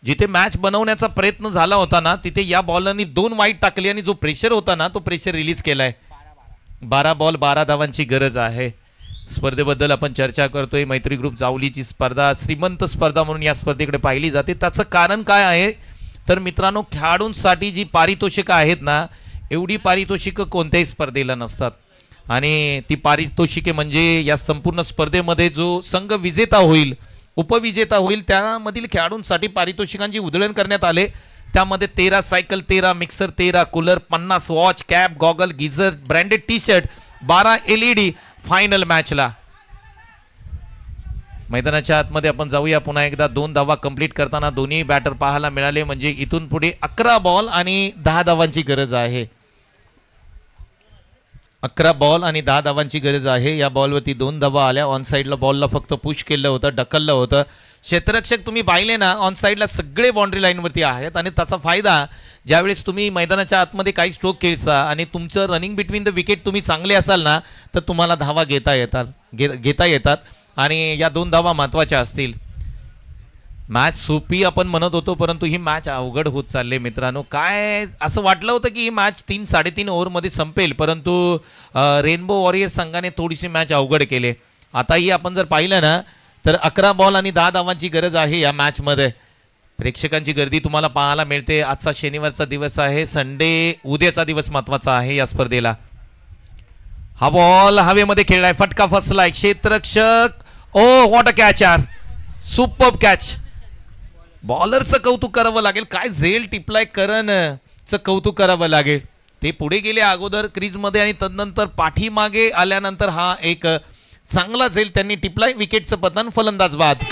जिथे मॅच बनवण्याचा प्रयत्न झाला होता ना, तिथे या बॉलरनी 2 वाईट टाकली आणि जो प्रेशर होता ना, तो प्रेशर रिलीज केलाय. 12 बॉल 12 धावांची गरज आहे. स्पर्धेबद्दल आपण चर्चा करतोय. मैत्री ग्रुप जावलीची स्पर्धा श्रीमंत स्पर्धा म्हणून या स्पर्धेकडे पाहिली जाते. त्याचं कारण काय आहे तर मित्रांनो, खेळाडूंसाठी जी पारितोषिकं आहेत ना, एवढी पारितोषिकं कोणत्याही स्पर्धेला नसतात. आणि ती पारितोषिके म्हणजे या संपूर्ण स्पर्धेमध्ये जो संघ विजेता होईल, उपविजेता होईल, त्यामधील खेळाडूंसाठी पारितोषिकांची उधळण करण्यात आले. त्यामध्ये 13 cycle, 13 mixer, 13 cooler, 50 watch, cap, goggle, geyser, branded T shirt, 12 LED final मॅचला. मैदानाच्या आतमध्ये आपण जाऊया पुन्हा एकदा. 2 धावा कंप्लीट करताना दोन्ही बॅटर पाहायला मिळाले. म्हणजे इथून पुढे 11 बॉल आणि 10 धावांची गरज आहे. 11 बॉल आणि 10 धावांची गरज आहे. या बॉलवरती 2 धावा आल्या. ऑन साईडला बॉलला फक्त पुश केलं होतं, ढकललं होतं. क्षेत्ररक्षक तुम्ही पाहिले ना, ऑन साईडला सगळे बाउंड्री लाईनवरती आहेत आणि त्याचा फायदा ज्यावेळेस तुम्ही मैदानाच्या आतमध्ये काही स्ट्रोक खेळता आणि तुमचं रनिंग बिटवीन द विकेट तुम्ही चांगले असाल ना, तर तुम्हाला धावा घेता येतात आणि या 2 धावा महत्त्वाच्या असतील. मॅच सोपी आपण म्हणत होतो, परंतु ही मॅच अवघड होत चालली मित्रांनो. काय असं वाटलं होतं की ही मॅच 3-3.5 ओव्हरमध्ये संपेल, परंतु रेनबो वॉरियर्स संघाने थोडीशी मॅच अवघड केली. आताही आपण जर पाहिलं ना, तर 11 बॉल आणि 10 धावांची गरज आहे या मॅचमध्ये. प्रेक्षकांची गर्दी तुम्हाला पाहायला मिळते. आजचा शनिवारचा दिवस आहे, संडे उद्याचा दिवस महत्त्वाचा आहे या स्पर्धेला. हा बॉल हवेमध्ये खेळलाय, फटका फसलाय. क्षेत्ररक्षक, ओ व्हॉट अ कॅच यार, सुपर्ब कॅच. बॉलरचं कौतुक करावं लागेल. काय झेल टिपलाय, करणचं कौतुक करावं लागेल. ते पुढे गेले अगोदर क्रीजमध्ये आणि तदनंतर पाठीमागे आल्यानंतर हा एक चांगला झेल त्यांनी टिपलाय. विकेटचं पतन, फलंदाज बाद.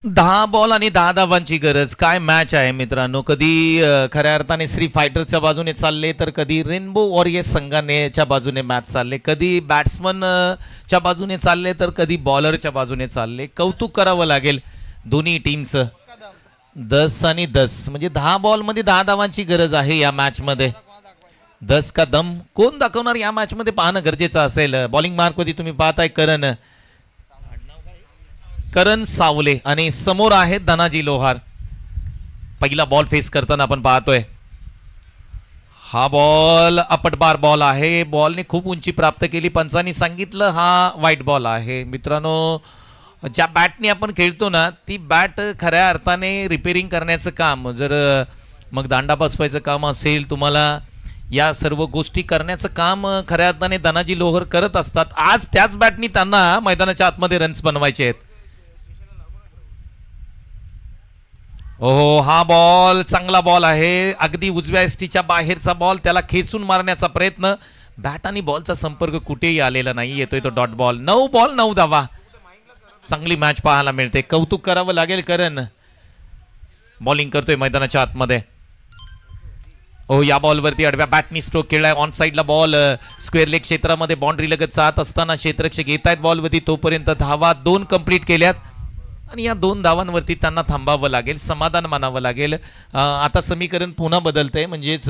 दहा बॉल आणि 10 धावांची गरज. काय मॅच आहे मित्रांनो. कधी खऱ्या अर्थाने श्री फायटरच्या बाजूने चालले, तर कधी रेनबो वॉरियर्स संघानेच्या बाजूने मॅच चालले, कधी बॅट्समनच्या बाजूने चालले, तर कधी बॉलरच्या बाजूने चालले. कौतुक करावं लागेल दोन्ही टीमचं. 10 आणि 10 म्हणजे 10 बॉलमध्ये 10 धावांची गरज आहे या मॅचमध्ये. 10 का दम कोण दाखवणार या मॅच मध्ये पाहणं गरजेचं असेल. बॉलिंग मार्कवरती तुम्ही पाहताय करण सावले आणि समोर आहेत धनाजी लोहार. पहिला बॉल फेस करताना आपण पाहतोय. हा बॉल अपटबार बॉल आहे. बॉलने खूप उंची प्राप्त केली. पंचांनी सांगितलं हा वाईट बॉल आहे. मित्रांनो, ज्या बॅटने आपण खेळतो ना ती बॅट खऱ्या अर्थाने रिपेरिंग करण्याचं काम, जर मग दांडा बसवायचं काम असेल, तुम्हाला या सर्व गोष्टी करण्याचं काम खऱ्या अर्थाने धनाजी लोहर करत असतात. आज त्याच बॅटनी त्यांना मैदानाच्या आतमध्ये रन्स बनवायचे आहेत. ओहो, हा बॉल चांगला बॉल आहे. अगदी उजव्या एसटीच्या बाहेरचा बॉल, त्याला खेचून मारण्याचा प्रयत्न. बॅट आणि बॉलचा संपर्क कुठेही आलेला नाही. येतोय तो डॉट बॉल. 9 बॉल 9 धावा. चांगली मॅच पाहायला मिळते. कौतुक करावं लागेल. करण बॉलिंग करतोय मैदानाच्या आतमध्ये. ओ, या बॉलवरती आडव्या बॅटनी स्ट्रोक केलाय. ऑन साइडला बॉल स्क्वेअर लेग क्षेत्रामध्ये बाउंड्री लगत जात असताना क्षेत्ररक्षक येत आहेत बॉलवरती. तोपर्यंत धावा 2 कंप्लीट केल्यात आणि या 2 धावांवरती त्यांना थांबावं लागेल, समाधान मानावं लागेल. आता समीकरण पुन्हा बदलतंय, म्हणजेच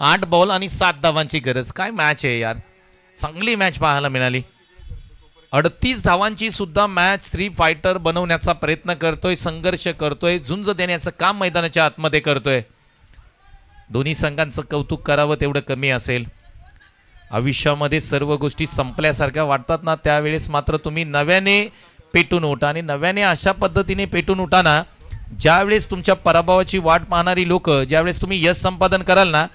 8 बॉल आणि 7 धावांची गरज. काय मॅच आहे यार, चांगली मॅच पाहायला मिळाली. 38 धावांची सुद्धा मॅच. 3 फायटर बनवण्याचा प्रयत्न करतोय, संघर्ष करतोय, झुंज देण्याचं काम मैदानाच्या आतमध्ये करतोय. दोन्ही संघांचं कौतुक करावं तेवढं कमी असेल. आयुष्यामध्ये सर्व गोष्टी संपल्यासारख्या वाटतात ना, त्यावेळेस मात्र तुम्ही नव्याने पेटून उठा. आणि नव्याने अशा पद्धतीने पेटून उठा ना, ज्यावेळेस तुमच्या पराभवाची वाट पाहणारी लोक, ज्यावेळेस तुम्ही यश संपादन कराल ना,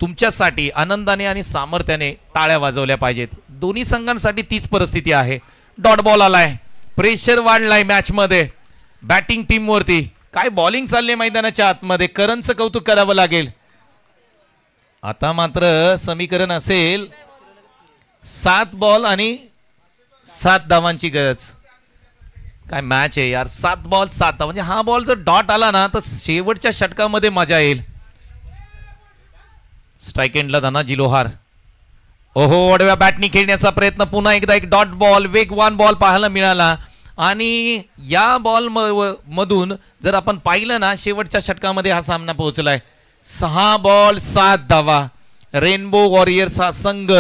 तुमच्यासाठी आनंदाने आणि सामर्थ्याने टाळ्या वाजवल्या पाहिजेत. दोन्ही संघांसाठी तीच परिस्थिती आहे. डॉट बॉल आलाय, प्रेशर वाढलाय मॅच मध्ये बॅटिंग टीम वरती. काय बॉलिंग चालले मैदानाच्या आतमध्ये. करणचं कौतुक करावं लागेल. आता मात्र समीकरण असेल 7 बॉल आणि 7 धावांची गरज. काय मॅच आहे यार. 7 बॉल 7 धावा. म्हणजे हा बॉल जर डॉट आला ना तर शेवटच्या षटकामध्ये मजा येईल. स्ट्राइक एंडला धनाजी लोहार. ओहो, आडव्या बॅटनी खेळण्याचा प्रयत्न. पुन्हा एकदा एक डॉट बॉल, वेगवान बॉल पाहायला मिळाला. आणि या बॉल मधून जर आपण पाहिलं ना, शेवटच्या षटकामध्ये हा सामना पोहोचलाय. 6 बॉल 7 धावा. रेनबो वॉरियर्स हा संघ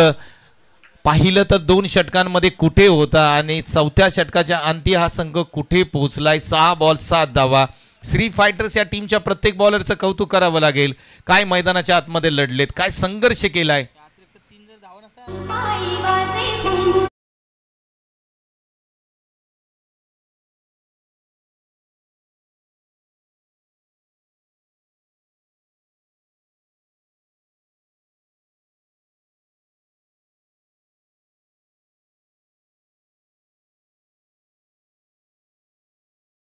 पाहिलं तर 2 षटकांमध्ये कुठे होता आणि 4थ्या षटकाच्या अंती हा संघ कुठे पोहोचलाय. 6 बॉल 7 धावा. श्री फायटर्स या टीमच्या प्रत्येक बॉलरचं कौतुक करावं लागेल. काय मैदानाच्या आतमध्ये लढलेत, काय संघर्ष केलाय.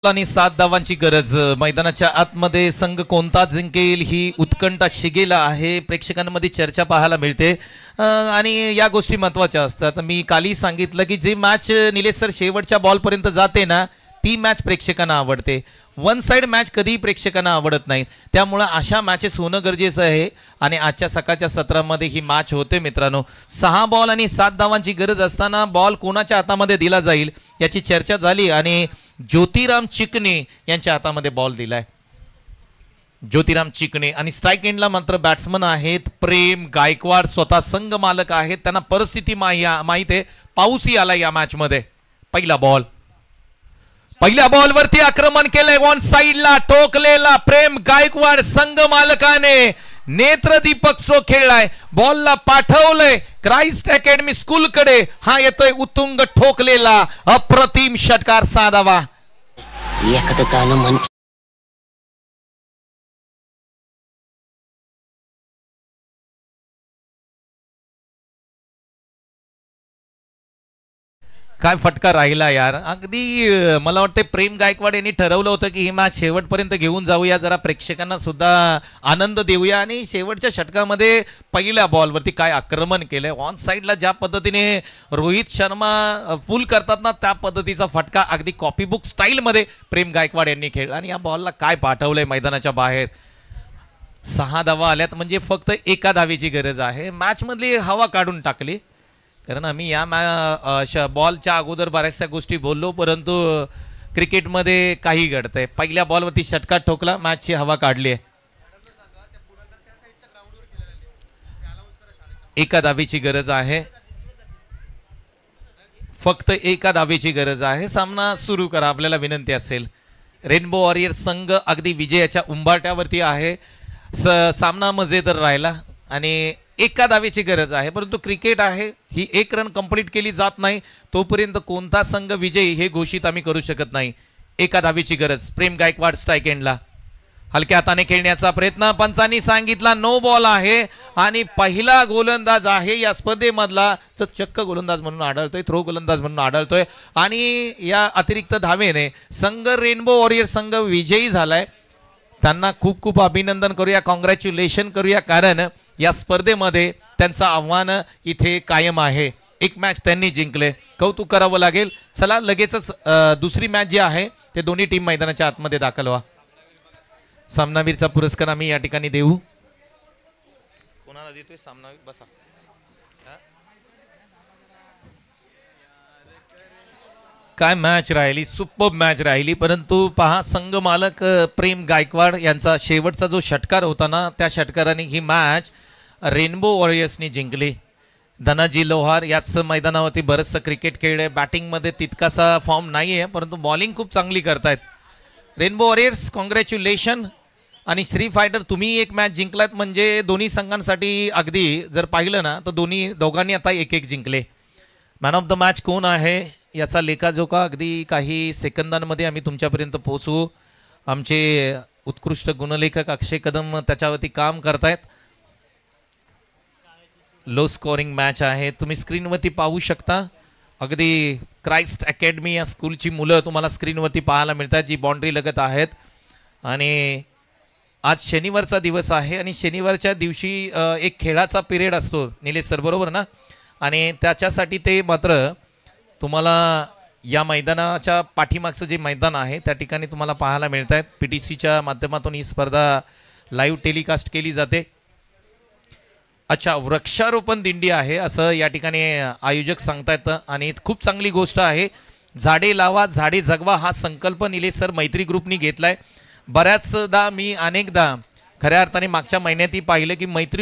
आणि 7 धावांची गरज. मैदानाच्या आतमध्ये संघ कोणता जिंकेल ही उत्कंठा शिगेला आहे. प्रेक्षकांमध्ये चर्चा पाहायला मिळते आणि या गोष्टी महत्वाच्या असतात. मी कालही सांगितलं की जी मॅच निलेश सर शेवटच्या बॉलपर्यंत जाते ना, ती मॅच प्रेक्षकांना आवडते. वन साइड मॅच कधीही प्रेक्षकांना आवडत नाही. त्यामुळे अशा मॅचेस होणं गरजेचं आहे आणि आजच्या सकाळच्या सत्रामध्ये ही मॅच होते. मित्रांनो, 6 बॉल आणि 7 धावांची गरज असताना बॉल कोणाच्या हातामध्ये दिला जाईल याची चर्चा झाली आणि ज्योतिराम चिकणे यांच्या हातामध्ये बॉल दिलाय. ज्योतिराम चिकणे. आणि स्ट्राइक एंडला मात्र बॅट्समन आहेत प्रेम गायकवाड. स्वतः संघ मालक आहेत, त्यांना परिस्थिती माहित आहे. पाऊसही आला या मॅच मध्ये. पहिला बॉल, पहिल्या बॉलवरती आक्रमण केलंय. ऑन साइडला ठोकलेला प्रेम गायकवाड. संघ मालकाने नेत्रदीपक स्ट्रोक खेळलाय. बॉलला पाठवलंय क्राइस्ट अकॅडमी स्कूल कडे. हा येतोय उत्तुंग ठोकलेला. अप्रतिम षटकार साधावा. काय फटका राहिला यार. अगदी मला वाटतं प्रेम गायकवाड यांनी ठरवलं होतं की ही मॅच शेवटपर्यंत घेऊन जाऊया, जरा प्रेक्षकांना सुद्धा आनंद देऊया. आणि शेवटच्या षटकामध्ये पहिल्या बॉलवरती काय आक्रमण केलंय. ऑन साइडला ज्या पद्धतीने रोहित शर्मा पुल करतात ना, त्या पद्धतीचा फटका अगदी कॉपी बुक स्टाईलमध्ये प्रेम गायकवाड यांनी खेळला. आणि या बॉलला काय पाठवलंय मैदानाच्या बाहेर. 6 धावा आल्यात म्हणजे फक्त 1 धावेची गरज आहे. मॅच मधली हवा काढून टाकली. कारण आम्ही या बॉलच्या अगोदर बऱ्याचशा गोष्टी बोललो, परंतु क्रिकेटमध्ये काही घडतंय. पहिल्या बॉलवरती षटकार ठोकला, मॅचची हवा काढली आहे. एका धावेची गरज आहे, फक्त एका धावेची गरज आहे. सामना सुरू करा, आपल्याला विनंती असेल. रेनबो वॉरियर संघ अगदी विजयाच्या उंबारट्यावरती आहे. सामना मजेदार राहिला आणि एका धावेची गरज आहे, परंतु क्रिकेट आहे, ही एक रन कंप्लीट केली जात नाही तोपर्यंत कोणता संघ विजयी हे घोषित आम्ही करू शकत नाही. एका धावेची गरज. प्रेम गायकवाड स्ट्राईक एंडला. हलक्या हाताने खेळण्याचा प्रयत्न, पंचांनी सांगितला नो बॉल आहे आणि पहिला गोलंदाज आहे या स्पर्धेमधला, तर चक्क गोलंदाज म्हणून आढळतोय, थ्रो गोलंदाज म्हणून आढळतोय आणि या अतिरिक्त धावेने संघ रेनबो वॉरियर संघ विजयी झालाय. त्यांना खूप खूप अभिनंदन करूया, कॉंग्रॅच्युलेशन करूया, कारण या स्पर्धेमध्ये त्यांचं आव्हान इथे कायम आहे. एक मॅच त्यांनी जिंकले, कौतुक करावं लागेल. चला लगेचच दुसरी मॅच जी आहे ते दोन्ही टीम मैदानाच्या आतमध्ये दाखल व्हा. सामनावीरचा पुरस्कार आम्ही या ठिकाणी देऊ. कोणाला देतोय सामनावीर? बसा. काय मॅच राहिली, सुपर मॅच राहिली, परंतु पहा संघ मालक प्रेम गायकवाड यांचा शेवटचा जो षटकार होता ना, त्या षटकाराने ही मॅच रेनबो वॉरियर्सनी जिंकली. धनाजी लोहार याच मैदानावरती बरंचसं क्रिकेट खेळले, बॅटिंगमध्ये तितकासा फॉर्म नाही आहे, परंतु बॉलिंग खूप चांगली करतायत. Rainbow warriors congratulation. आणि श्री फायटर तुम्ही एक मॅच जिंकलात म्हणजे दोन्ही संघांसाठी अगदी जर पाहिलं ना तर दोघांनी आता एक एक जिंकले. मॅन ऑफ द मॅच कोण आहे याचा लेखाजोखा अगदी काही सेकंदांमध्ये आम्ही तुमच्यापर्यंत पोहोचवू. आमचे उत्कृष्ट गुणलेखक अक्षय कदम त्याच्यावरती काम करतायत. लो स्कोरिंग मॅच आहे, तुम्ही स्क्रीनवरती पाहू शकता. अगदी क्राइस्ट अकॅडमी या स्कूलची मुलं तुम्हाला स्क्रीनवरती पाहायला मिळतात जी बाउंड्री लगत आहेत. आणि आज शनिवारचा दिवस आहे आणि शनिवारच्या दिवशी एक खेळाचा पिरियड असतो निलेश सर, बरोबर ना, आणि त्याच्यासाठी ते मात्र तुम्हाला या मैदानाच्या पाठीमागचं जे मैदान आहे त्या ठिकाणी तुम्हाला पाहायला मिळत आहेत. PTCच्या माध्यमातून ही स्पर्धा लाईव्ह टेलिकास्ट केली जाते. अच्छा, वृक्षारोपण दिंडी आहे असं या ठिकाणी आयोजक सांगतायत आणि खूप चांगली गोष्ट आहे. झाडे लावा झाडे जगवा हा संकल्प निलेश सर मैत्री ग्रुपनी घेतलाय. बऱ्याचदा मी अनेकदा खऱ्या अर्थाने मागच्या महिन्यातही पाहिलं की मैत्री